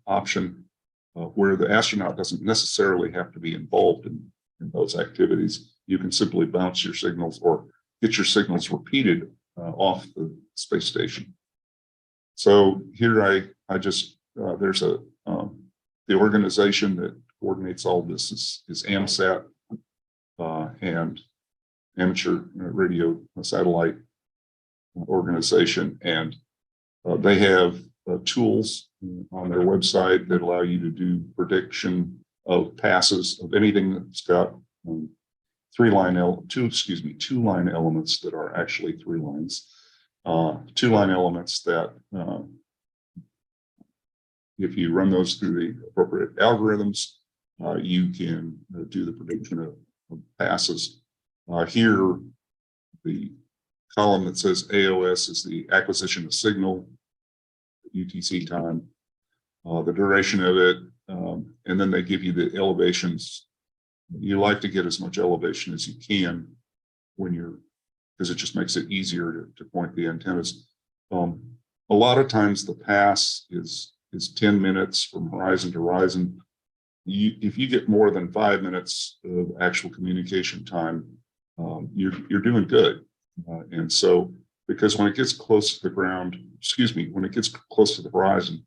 option where the astronaut doesn't necessarily have to be involved in those activities. You can simply bounce your signals or get your signals repeated off the space station. So here I just, there's the organization that coordinates all this is AMSAT, and Amateur Radio Satellite Organization, and they have tools on their website that allow you to do prediction of passes of anything that's got two line elements that are actually 3 lines, 2 line elements that if you run those through the appropriate algorithms, you can do the prediction of passes. Here, the column that says AOS is the acquisition of signal, UTC time, the duration of it, and then they give you the elevations. You like to get as much elevation as you can when you're, because it just makes it easier to point the antennas. A lot of times the pass is 10 minutes from horizon to horizon. If you get more than 5 minutes of actual communication time, you're doing good. And so, because when it gets close to the ground, when it gets close to the horizon,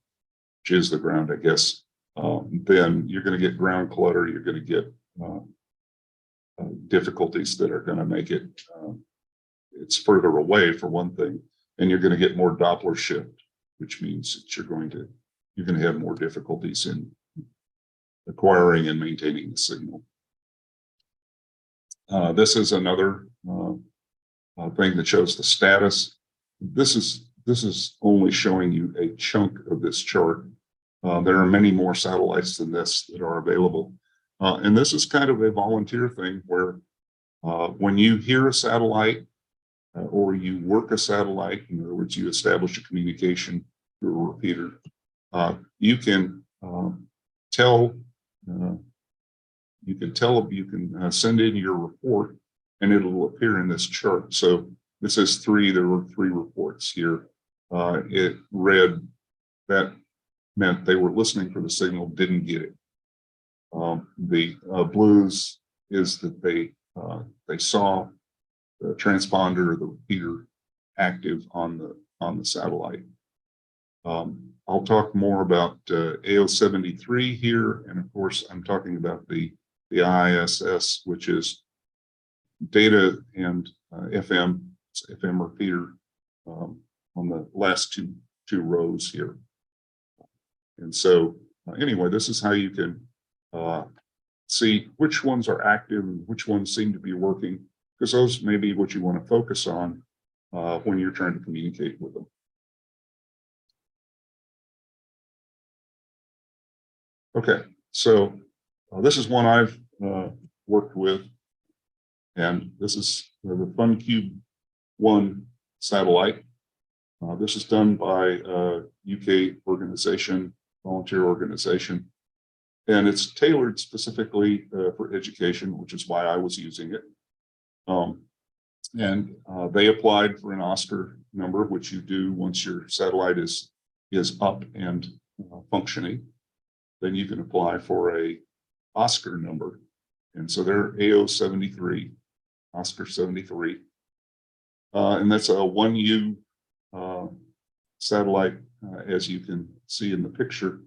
which is the ground, I guess, then you're going to get ground clutter. You're going to get difficulties that are going to make it, it's further away for one thing, and you're going to get more Doppler shift, which means that you're going to have more difficulties in acquiring and maintaining the signal. This is another thing that shows the status. This is only showing you a chunk of this chart. There are many more satellites than this that are available. And this is kind of a volunteer thing where when you hear a satellite or you work a satellite, in other words, you establish a communication through a repeater, you can tell, you can send in your report and it'll appear in this chart. So this is there were 3 reports here. It read that meant they were listening for the signal, didn't get it. The blues is that they saw the transponder or the repeater active on the satellite. I'll talk more about AO73 here, and of course I'm talking about the ISS, which is data and FM repeater on the last two rows here. And so anyway, this is how you can see which ones are active and which ones seem to be working, because those may be what you want to focus on when you're trying to communicate with them. Okay, so this is one I've worked with, and this is the FunCube-1 satellite. This is done by a UK organization, volunteer organization, and it's tailored specifically for education, which is why I was using it. They applied for an Oscar number, which you do once your satellite is up and functioning. Then you can apply for a Oscar number. And so they're AO73, Oscar 73. And that's a 1U satellite, as you can see in the picture.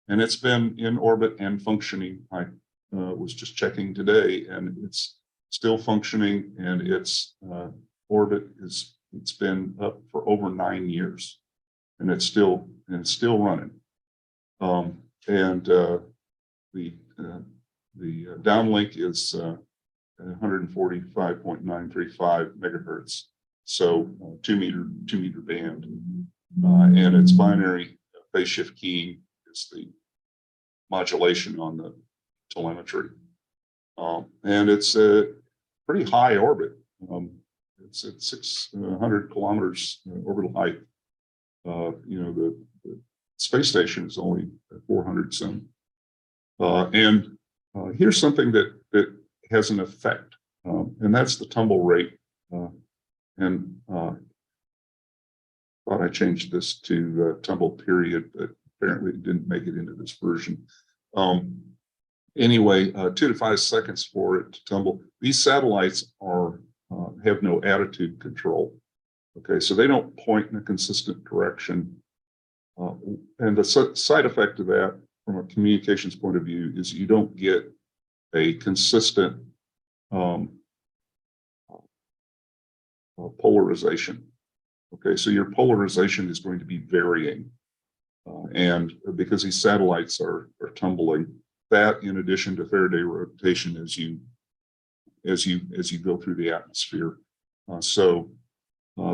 And it's been in orbit and functioning. I was just checking today, and it's still functioning, and its orbit it's been up for over 9 years, and it's still running. The downlink is 145.935 megahertz, so 2 meter band, and its binary phase shift keying is the modulation on the telemetry, and it's a pretty high orbit. It's at 600 kilometers orbital height. The space station is only 400 some. Here's something that has an effect, and that's the tumble rate. Thought I changed this to tumble period, but apparently it didn't make it into this version. Anyway, 2 to 5 seconds for it to tumble. These satellites have no attitude control. Okay, so they don't point in a consistent direction. And the side effect of that, from a communications point of view, is you don't get a consistent polarization. Okay, so your polarization is going to be varying, and because these satellites are tumbling, that in addition to Faraday rotation as you go through the atmosphere, so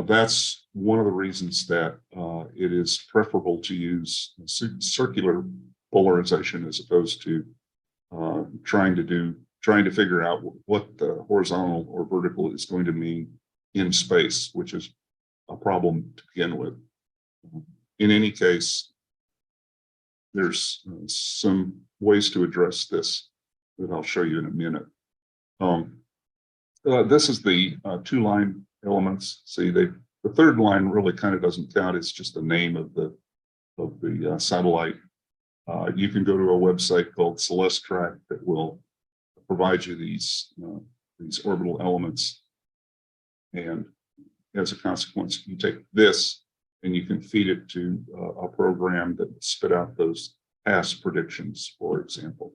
that's one of the reasons that it is preferable to use circular polarization as opposed to trying to figure out what the horizontal or vertical is going to mean in space, which is a problem to begin with. In any case, there's some ways to address this that I'll show you in a minute. This is the 2-line elements. See, the 3rd line really kind of doesn't count. It's just the name of the satellite. You can go to a website called Celestrak that will provide you these orbital elements, and as a consequence, you take this and you can feed it to a program that will spit out those past predictions, for example.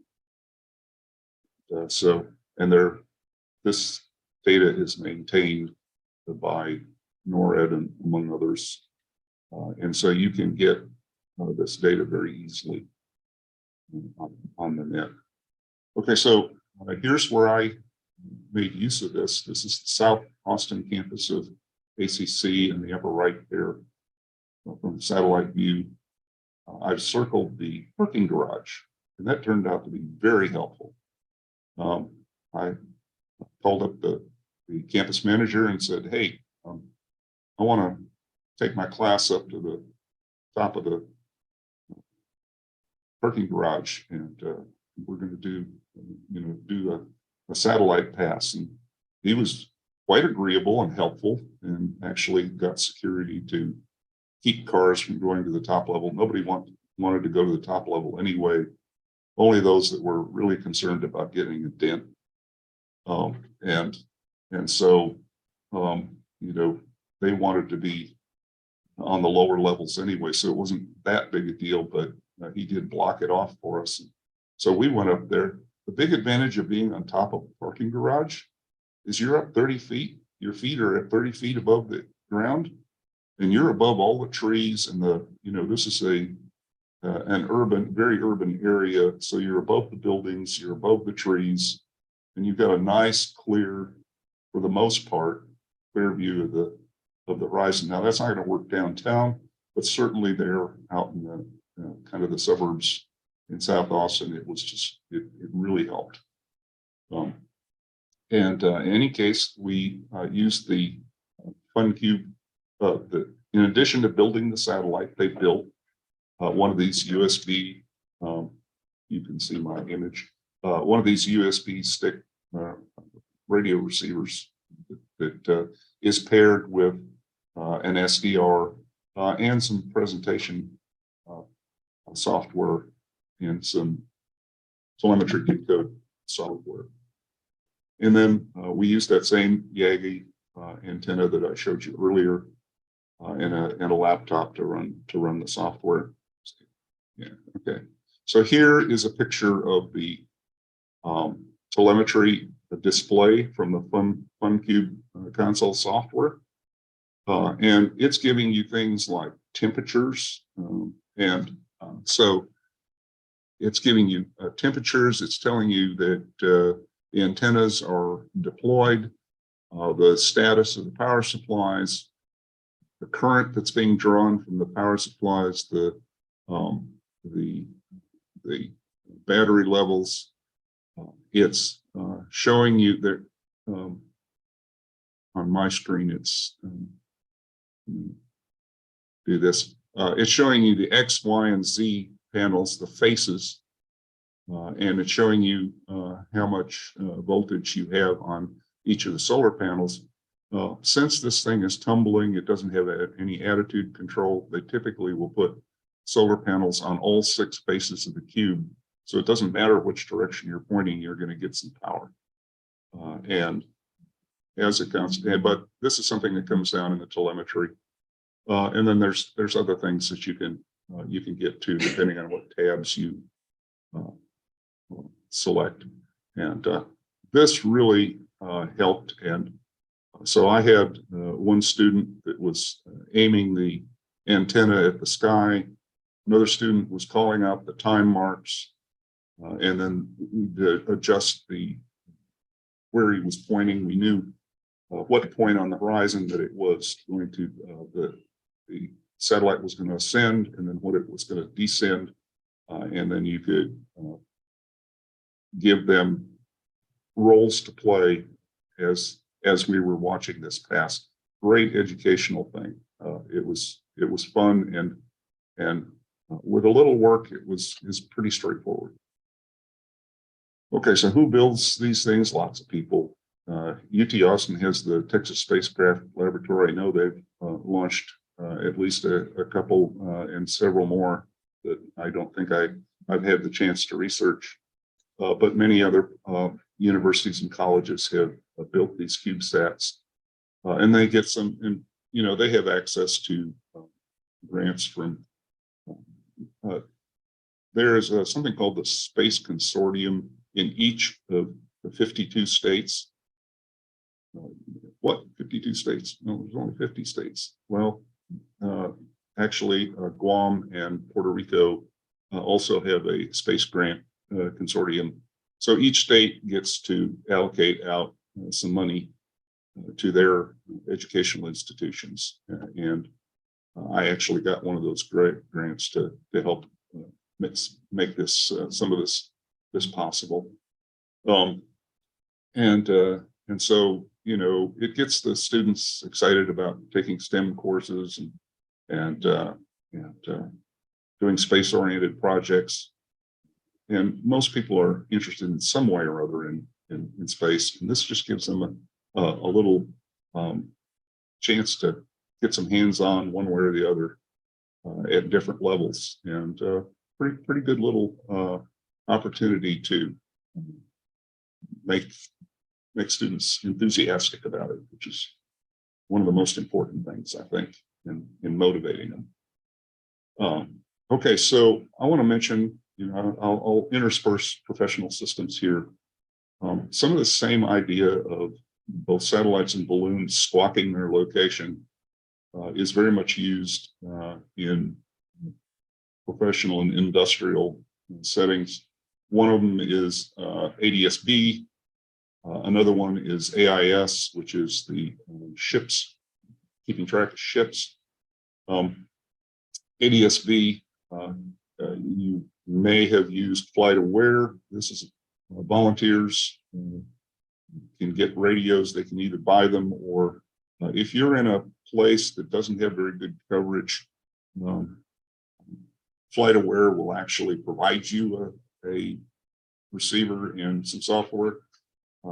This data is maintained by NORAD and among others. And so you can get this data very easily on the net. Okay, so here's where I made use of this. This is the South Austin campus of ACC in the upper right there from satellite view. I've circled the parking garage, and that turned out to be very helpful. I called up the campus manager and said, hey, I want to take my class up to the top of the parking garage, and we're going to do a satellite pass. And he was quite agreeable and helpful, and actually got security to keep cars from going to the top level. Nobody wanted to go to the top level anyway, only those that were really concerned about getting a dent. And so they wanted to be on the lower levels anyway, so it wasn't that big a deal, but he did block it off for us. So we went up there. The big advantage of being on top of a parking garage is you're up 30 feet. Your feet are at 30 feet above the ground, and you're above all the trees and this is an very urban area. So you're above the buildings, you're above the trees, and you've got a nice, clear, for the most part, clear view of the horizon. Now that's not going to work downtown, but certainly there out in the kind of the suburbs in South Austin, it really helped. In any case, we used the FunCube. In addition to building the satellite, they built one of these USB. You can see my image. One of these USB stick radio receivers that is paired with an SDR and some presentation software and some telemetry code software. And then we use that same Yagi antenna that I showed you earlier and a laptop to run the software. Yeah, okay. So here is a picture of the telemetry display from the FunCube console software. And it's giving you things like temperatures. So it's giving you temperatures. It's telling you that the antennas are deployed, the status of the power supplies, the current that's being drawn from the power supplies, the battery levels. It's showing you that on my screen, it's do this. It's showing you the X, Y, and Z panels, the faces, and it's showing you how much voltage you have on each of the solar panels. Since this thing is tumbling, it doesn't have any attitude control. They typically will put solar panels on all 6 faces of the cube. So it doesn't matter which direction you're pointing, you're going to get some power. And as it comes, but this is something that comes down in the telemetry. And then there's other things that you can get to depending on what tabs you select. And this really helped. And so I had one student that was aiming the antenna at the sky. Another student was calling out the time marks, and then to adjust where he was pointing. We knew what point on the horizon that it was going to, the satellite was going to ascend, and then what it was going to descend. And then you could give them roles to play as we were watching this pass. Great educational thing. It was fun, and with a little work, it's pretty straightforward. Okay, so who builds these things? Lots of people. UT Austin has the Texas Spacecraft Laboratory. I know they've launched at least a couple and several more that I don't think I've had the chance to research. But many other universities and colleges have built these CubeSats, and they get some, and they have access to grants from there is something called the Space Consortium in each of the 52 states. What 52 states? No, there's only 50 states. Well, actually, Guam and Puerto Rico also have a space grant consortium. So each state gets to allocate out some money to their educational institutions. And I actually got one of those grants to help make this some of this possible. And so, you know, it gets the students excited about taking STEM courses and doing space-oriented projects. And most people are interested in some way or other in space, and this just gives them a little chance to get some hands-on one way or the other at different levels, and pretty good little opportunity to make students enthusiastic about it, which is one of the most important things, I think, in motivating them. Okay, so I want to mention, you know, I'll intersperse professional systems here. Some of the same idea of both satellites and balloons squawking their location is very much used in professional and industrial settings. One of them is ADS-B. Another one is AIS, which is the ships, keeping track of ships. ADS-B, you may have used Flight Aware. This is volunteers can get radios. They can either buy them, or if you're in a place that doesn't have very good coverage, Flight Aware will actually provide you a receiver and some software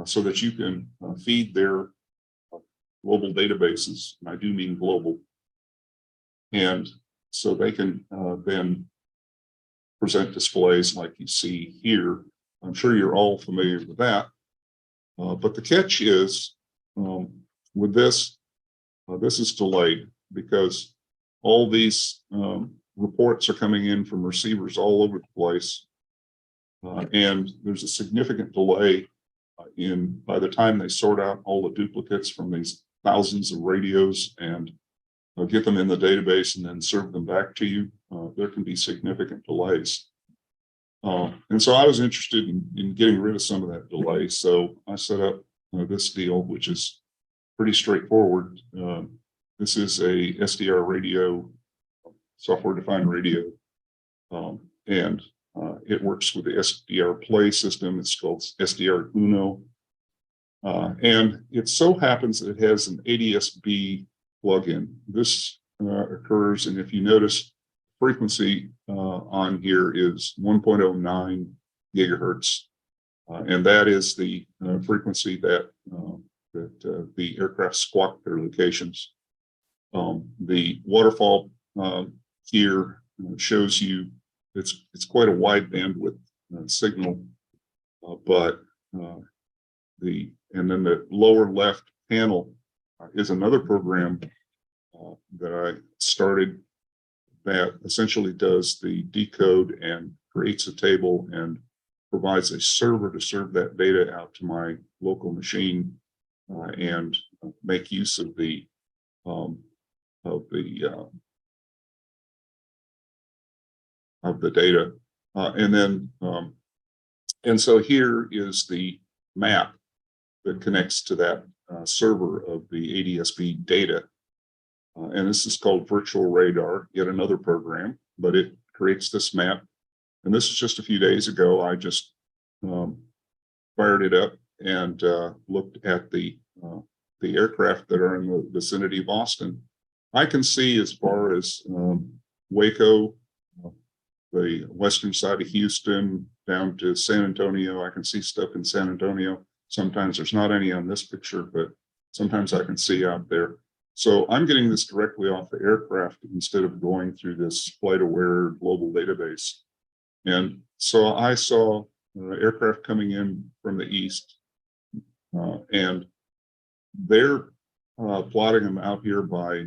so that you can feed their global databases. And I do mean global. And so they can then present displays like you see here. I'm sure you're all familiar with that. But the catch is with this, this is delayed because all these reports are coming in from receivers all over the place. And there's a significant delay by the time they sort out all the duplicates from these thousands of radios and get them in the database and then serve them back to you. There can be significant delays. And so I was interested in getting rid of some of that delay. So I set up this deal, which is pretty straightforward. This is a SDR radio, software-defined radio, and it works with the SDR Play system. It's called SDR Uno. And it so happens that it has an ADS-B plugin. This occurs, and if you notice, frequency on here is 1.09 gigahertz, and that is the frequency that the aircraft squawk their locations. The waterfall here shows you it's quite a wide bandwidth signal, but and then the lower left panel is another program that I started that essentially does the decode and creates a table and provides a server to serve that data out to my local machine and make use of the data. And so here is the map that connects to that server of the ADS-B data. And this is called Virtual Radar, yet another program, but it creates this map. And this is just a few days ago. I just fired it up and looked at the aircraft that are in the vicinity of Austin. I can see as far as Waco, the western side of Houston, down to San Antonio. I can see stuff in San Antonio. Sometimes there's not any on this picture, but sometimes I can see out there. So I'm getting this directly off the aircraft instead of going through this Flight Aware global database. And so I saw aircraft coming in from the east, and they're plotting them out here by,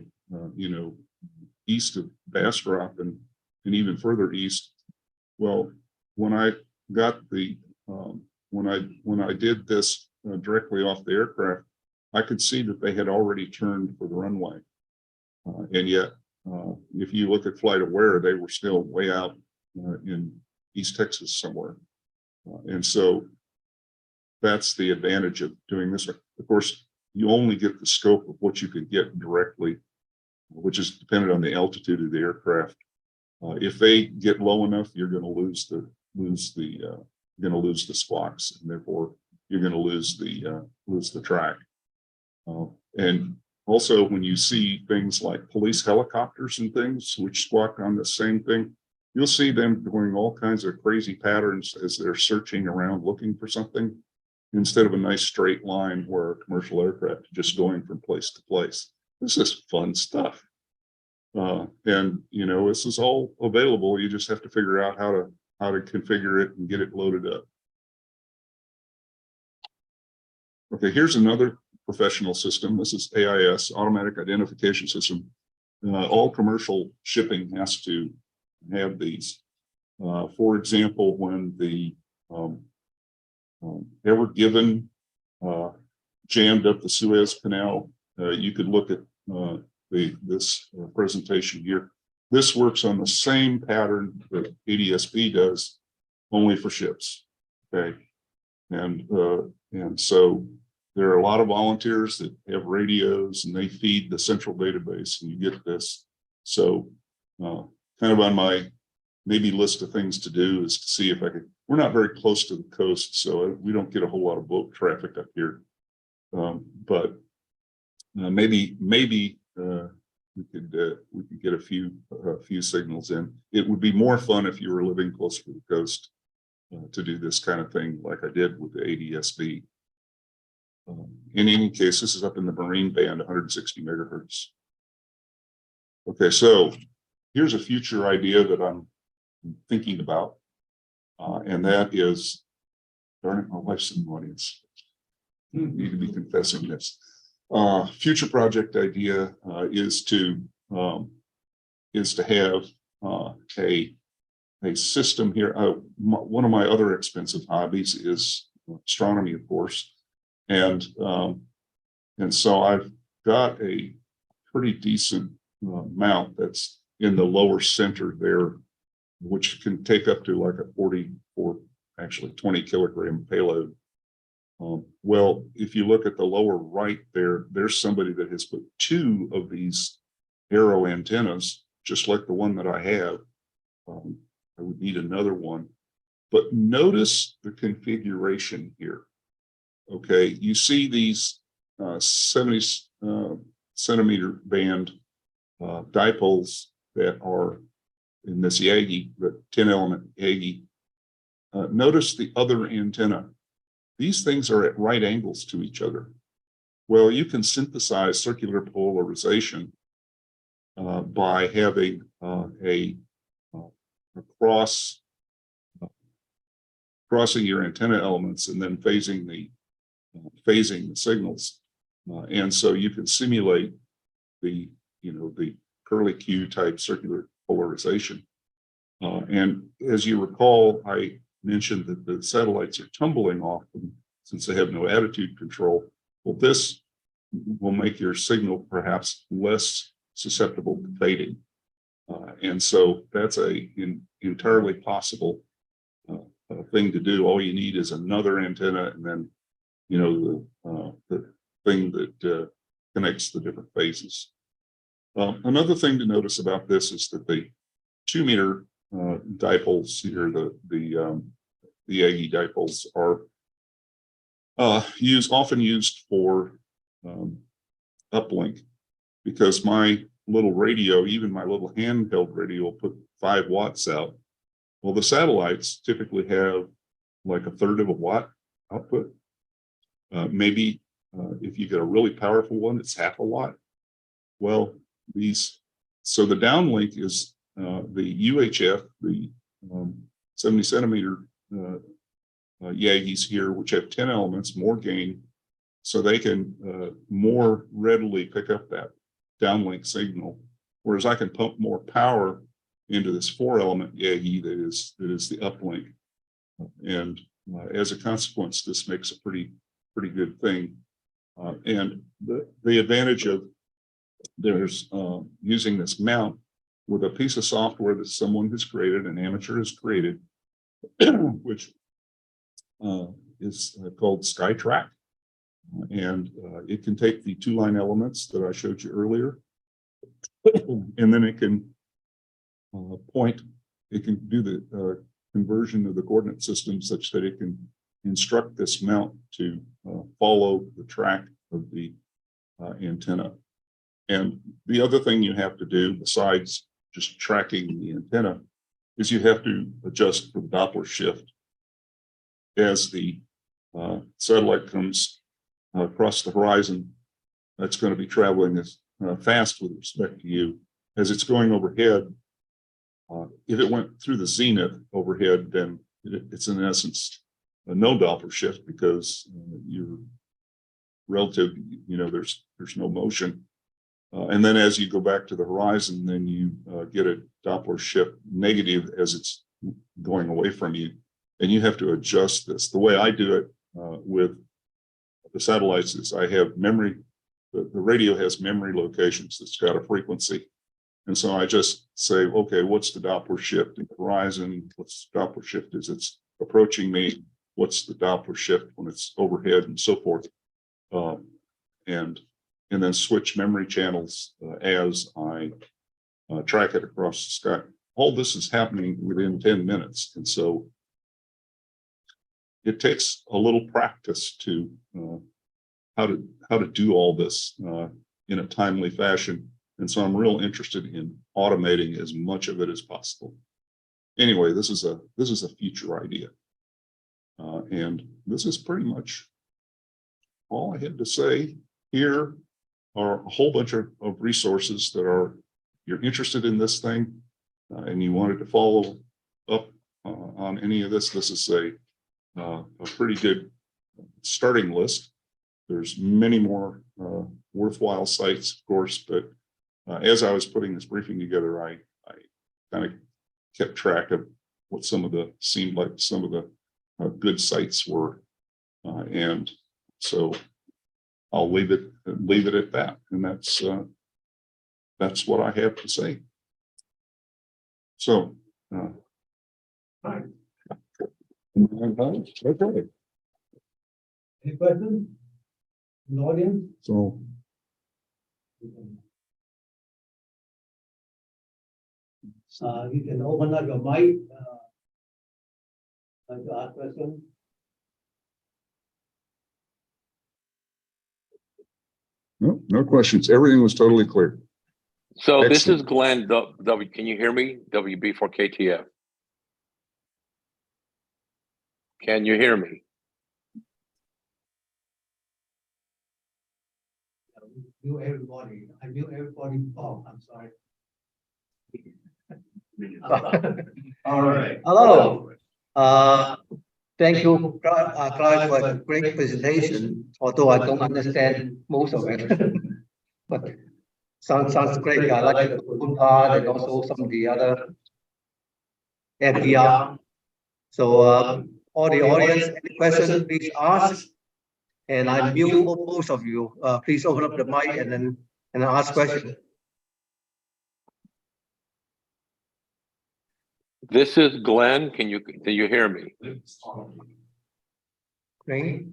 east of Bastrop and even further east Well, when I got the, when I did this directly off the aircraft, I could see that they had already turned for the runway. And yet, if you look at Flight Aware, they were still way out in East Texas somewhere. And so that's the advantage of doing this. Of course, you only get the scope of what you can get directly, which is dependent on the altitude of the aircraft. If they get low enough, you're going to lose the squawks, and therefore you're going to lose the track. And also, when you see things like police helicopters and things which squawk on the same thing, you'll see them doing all kinds of crazy patterns as they're searching around looking for something, instead of a nice straight line where a commercial aircraft is just going from place to place. This is fun stuff. And this is all available. You just have to figure out how to configure it and get it loaded up. Okay, here's another professional system. This is AIS, Automatic Identification System. All commercial shipping has to have these. For example, when the Ever Given jammed up the Suez Canal, you could look at this presentation here. This works on the same pattern that ADSB does, only for ships. Okay, and so there are a lot of volunteers that have radios, and they feed the central database, and you get this. So kind of on my maybe list of things to do is to see if I could. We're not very close to the coast, so we don't get a whole lot of boat traffic up here. But maybe we could get a few signals in. It would be more fun if you were living close to the coast to do this kind of thing, like I did with the ADSB. In any case, this is up in the marine band, 160 megahertz. Okay, so here's a future idea that I'm thinking about, and that is, darn it, my wife's in the audience. Need to be confessing this. Future project idea is to have a system here. One of my other expensive hobbies is astronomy, of course, and so I've got a pretty decent mount that's in the lower center there, which can take up to like a 20 kilogram payload. Well, if you look at the lower right there, there's somebody that has put 2 of these arrow antennas, just like the one that I have. I would need another one, but notice the configuration here. Okay, you see these 70 centimeter band dipoles that are in this Yagi, the 10 element Yagi. Notice the other antenna. These things are at right angles to each other. Well, you can synthesize circular polarization by having crossing your antenna elements and then phasing the signals. And so you can simulate the curly Q type circular polarization. And as you recall, I mentioned that the satellites are tumbling off them since they have no attitude control. Well, this will make your signal perhaps less susceptible to fading. And so that's an entirely possible thing to do. All you need is another antenna, and then the thing that connects the different phases. Another thing to notice about this is that the 2 meter dipoles here, the Yagi dipoles, are often used for uplink, because my little radio, even my little handheld radio, will put 5 watts out. Well, the satellites typically have like 1/3 of a watt output. Maybe if you get a really powerful one, it's 1/2 a watt. Well, so the downlink is the UHF, the 70 centimeter Yagis here, which have 10 elements, more gain, so they can more readily pick up that downlink signal. Whereas I can pump more power into this 4-element YAGI that is the uplink. And as a consequence, this makes a pretty good thing. And the advantage of there's using this mount with a piece of software that someone has created, an amateur has created, which is called SkyTrack. And it can take the 2-line elements that I showed you earlier, and then it can it can do the conversion of the coordinate system such that it can instruct this mount to follow the track of the antenna. And the other thing you have to do besides just tracking the antenna is you have to adjust for the Doppler shift as the satellite comes across the horizon. That's going to be traveling as fast with respect to you. As it's going overhead, if it went through the zenith overhead, then it's in essence no Doppler shift because you're relative, there's no motion. And then as you go back to the horizon, then you get a Doppler shift negative as it's going away from you. And you have to adjust this. The way I do it with the satellites is I have memory, the radio has memory locations that's got a frequency. And so I just say, okay, what's the Doppler shift in the horizon? What's the Doppler shift as it's approaching me? What's the Doppler shift when it's overhead and so forth? And then switch memory channels as I track it across the sky. All this is happening within 10 minutes. And so it takes a little practice to how to do all this in a timely fashion. And so I'm real interested in automating as much of it as possible. Anyway, this is a future idea. And this is pretty much all I had to say. Here are a whole bunch of resources that you're interested in this thing and you wanted to follow up on any of this. This is a pretty good starting list. There's many more worthwhile sites, of course, but as I was putting this briefing together, I kind of kept track of what seemed like some of the good sites were. And so I'll leave it at that. And that's what I have to say. So, Right. okay. Any questions in the audience? So You can open up your mic. Like to ask questions. no questions. Everything was totally clear. So this Excellent. is Glenn W. Can you hear me? WB4KTF. Can you hear me? Mute everybody. I mute everybody. Oh, I'm sorry. All right. Hello. Thank you, Clive, for a great presentation, although I don't understand most of it. But sounds great. I like the food part and also some of the other FDR. So all the audience, any questions, please ask. And I mute most of you. Please open up the mic and ask questions. This is Glenn. Can you hear me? Great.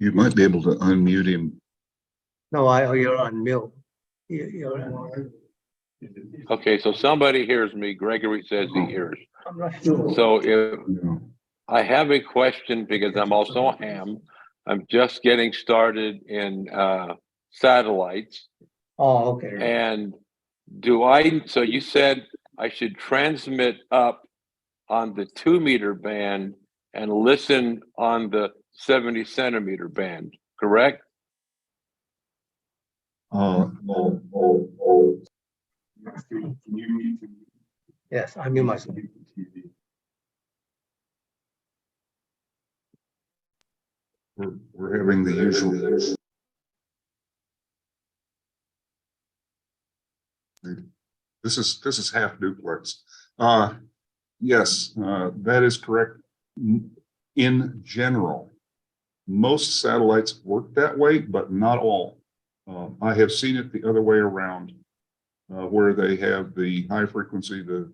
You might be able to unmute him. No, you're on mute. You're on. Okay, so somebody hears me. Gregory says he hears. I'm not sure. So if No. I have a question, because I'm also a ham, I'm just getting started in satellites. Oh, okay. And so you said I should transmit up on the 2-meter band and listen on the 70-centimeter band, correct? Yes, I mute myself. We're having the usual. This is half duplex. Yes, that is correct. In general, most satellites work that way, but not all. I have seen it the other way around, where they have the high frequency, the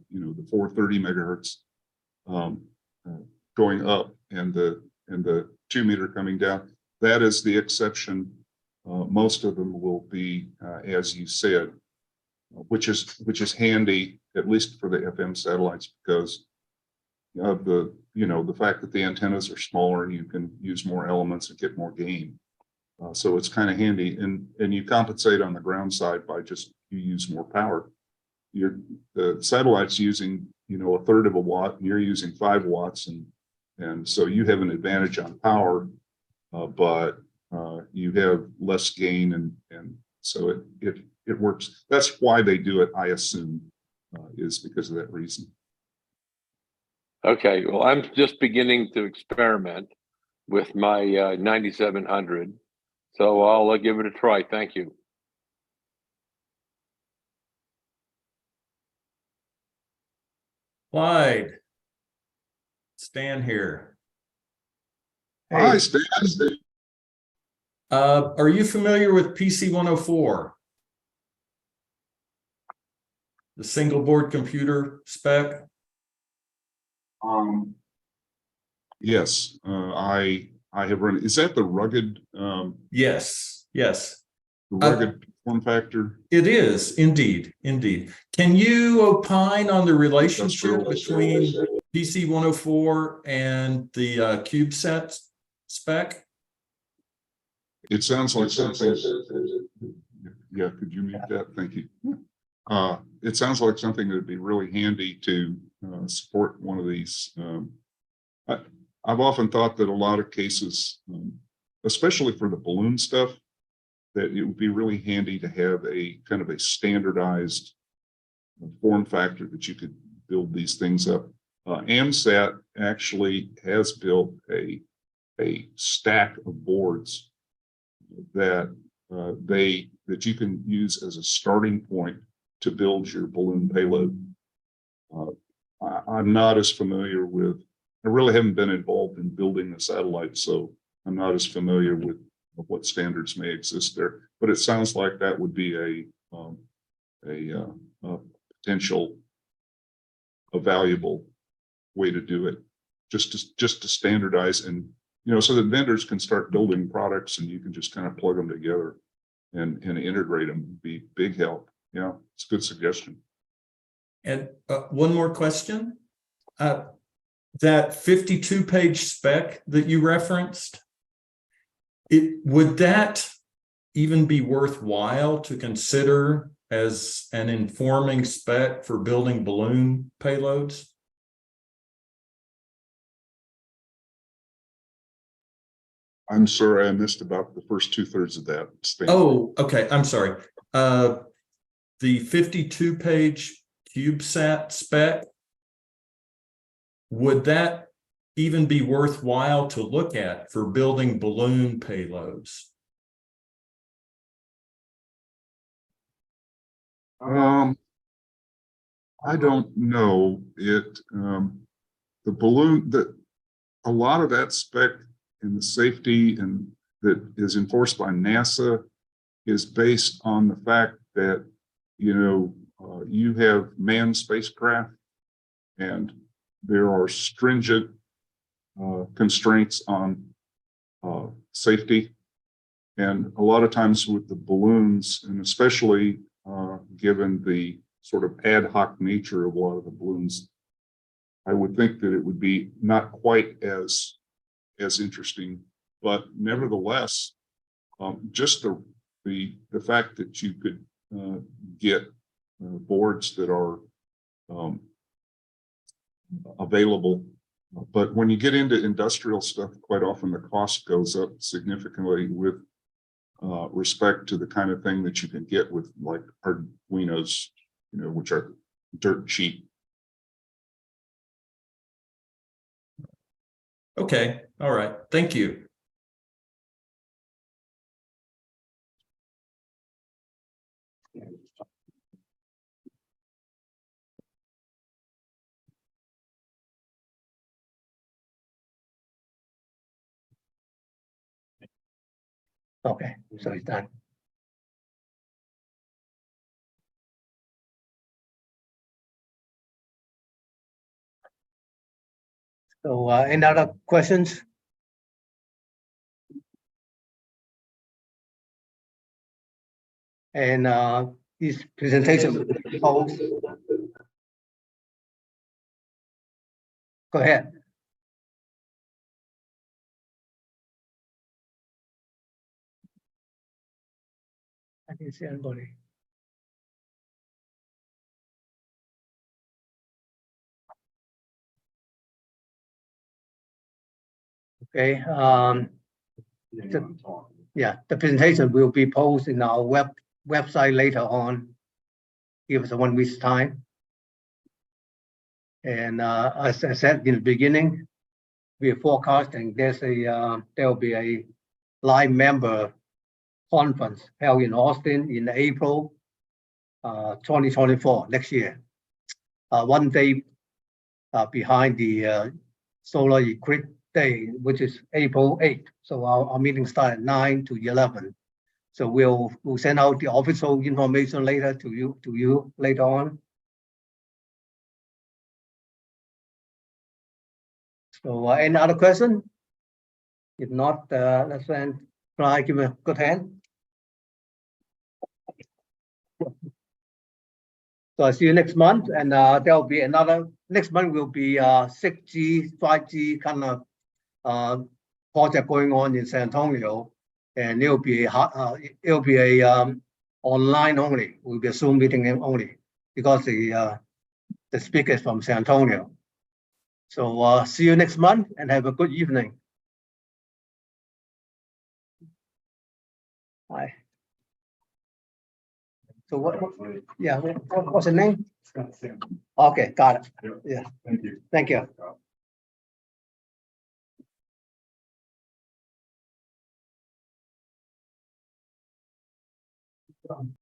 430 megahertz going up, and the 2 meter coming down. That is the exception. Most of them will be, as you said, which is handy, at least for the FM satellites, because of the fact that the antennas are smaller and you can use more elements and get more gain. So it's kind of handy, and you compensate on the ground side by just you use more power. The satellite's using a third of a watt, and you're using 5 watts, and so you have an advantage on power, but you have less gain, and so it works. That's why they do it, I assume, is because of that reason. Okay, well, I'm just beginning to experiment with my 9700, so I'll give it a try. Thank you. Clyde. Stan here. Hi, Hey, Stan. Are you familiar with PC 104? The single board computer spec? Yes, I have run. Is that the rugged Yes, yes. form factor? It is indeed. Can you opine on the relationship between PC 104 and the CubeSat spec? It sounds like something. Yeah, could you mute that? Thank you. It sounds like something that would be really handy to support one of these. I've often thought that a lot of cases, especially for the balloon stuff, that it would be really handy to have a kind of a standardized form factor that you could build these things up. AMSAT actually has built a stack of boards that that you can use as a starting point to build your balloon payload. I'm not as familiar with. I really haven't been involved in building the satellite, so I'm not as familiar with what standards may exist there. But it sounds like that would be a potential, a valuable way to do it, just to standardize, and so that vendors can start building products and you can just kind of plug them together and integrate them. Would be big help. Yeah, it's a good suggestion. And one more question. That 52-page spec that you referenced, would that even be worthwhile to consider as an informing spec for building balloon payloads? I'm sorry, I missed about the first 2/3 of that. Stan. Oh, okay. I'm sorry. The 52-page CubeSat spec, would that even be worthwhile to look at for building balloon payloads? I don't know. The balloon, a lot of that spec and the safety and that is enforced by NASA is based on the fact that you have manned spacecraft, and there are stringent constraints on safety, and a lot of times with the balloons, and especially given the sort of ad hoc nature of a lot of the balloons, I would think that it would be not quite as interesting, but nevertheless, just the fact that you could get boards that are available. But when you get into industrial stuff, quite often the cost goes up significantly with respect to the kind of thing that you can get with like Arduinos, which are dirt cheap. Okay. All right. Thank you. Okay, so it's done. So any other questions? And this presentation will be posted. Go ahead. I didn't see anybody. Okay, yeah, the presentation will be posted in our website later on. Give us 1 week's time. And as I said in the beginning, we are forecasting there will be a live member conference held in Austin in April 2024, next year. 1 day behind the Solar Eclipse Day, which is April 8th. So our meeting starts at 9 to 11. So we'll send out the official information later to you later on. So any other question? If not, let's try give a good hand. So I see you next month, and there'll be another. Next month will be 6G, 5G kind of project going on in San Antonio, and it'll be a online only. Will be a Zoom meeting only because the speaker is from San Antonio. So see you next month and have a good evening. Bye. So what's the name? Okay, got it. Yeah. Thank you. Thank you.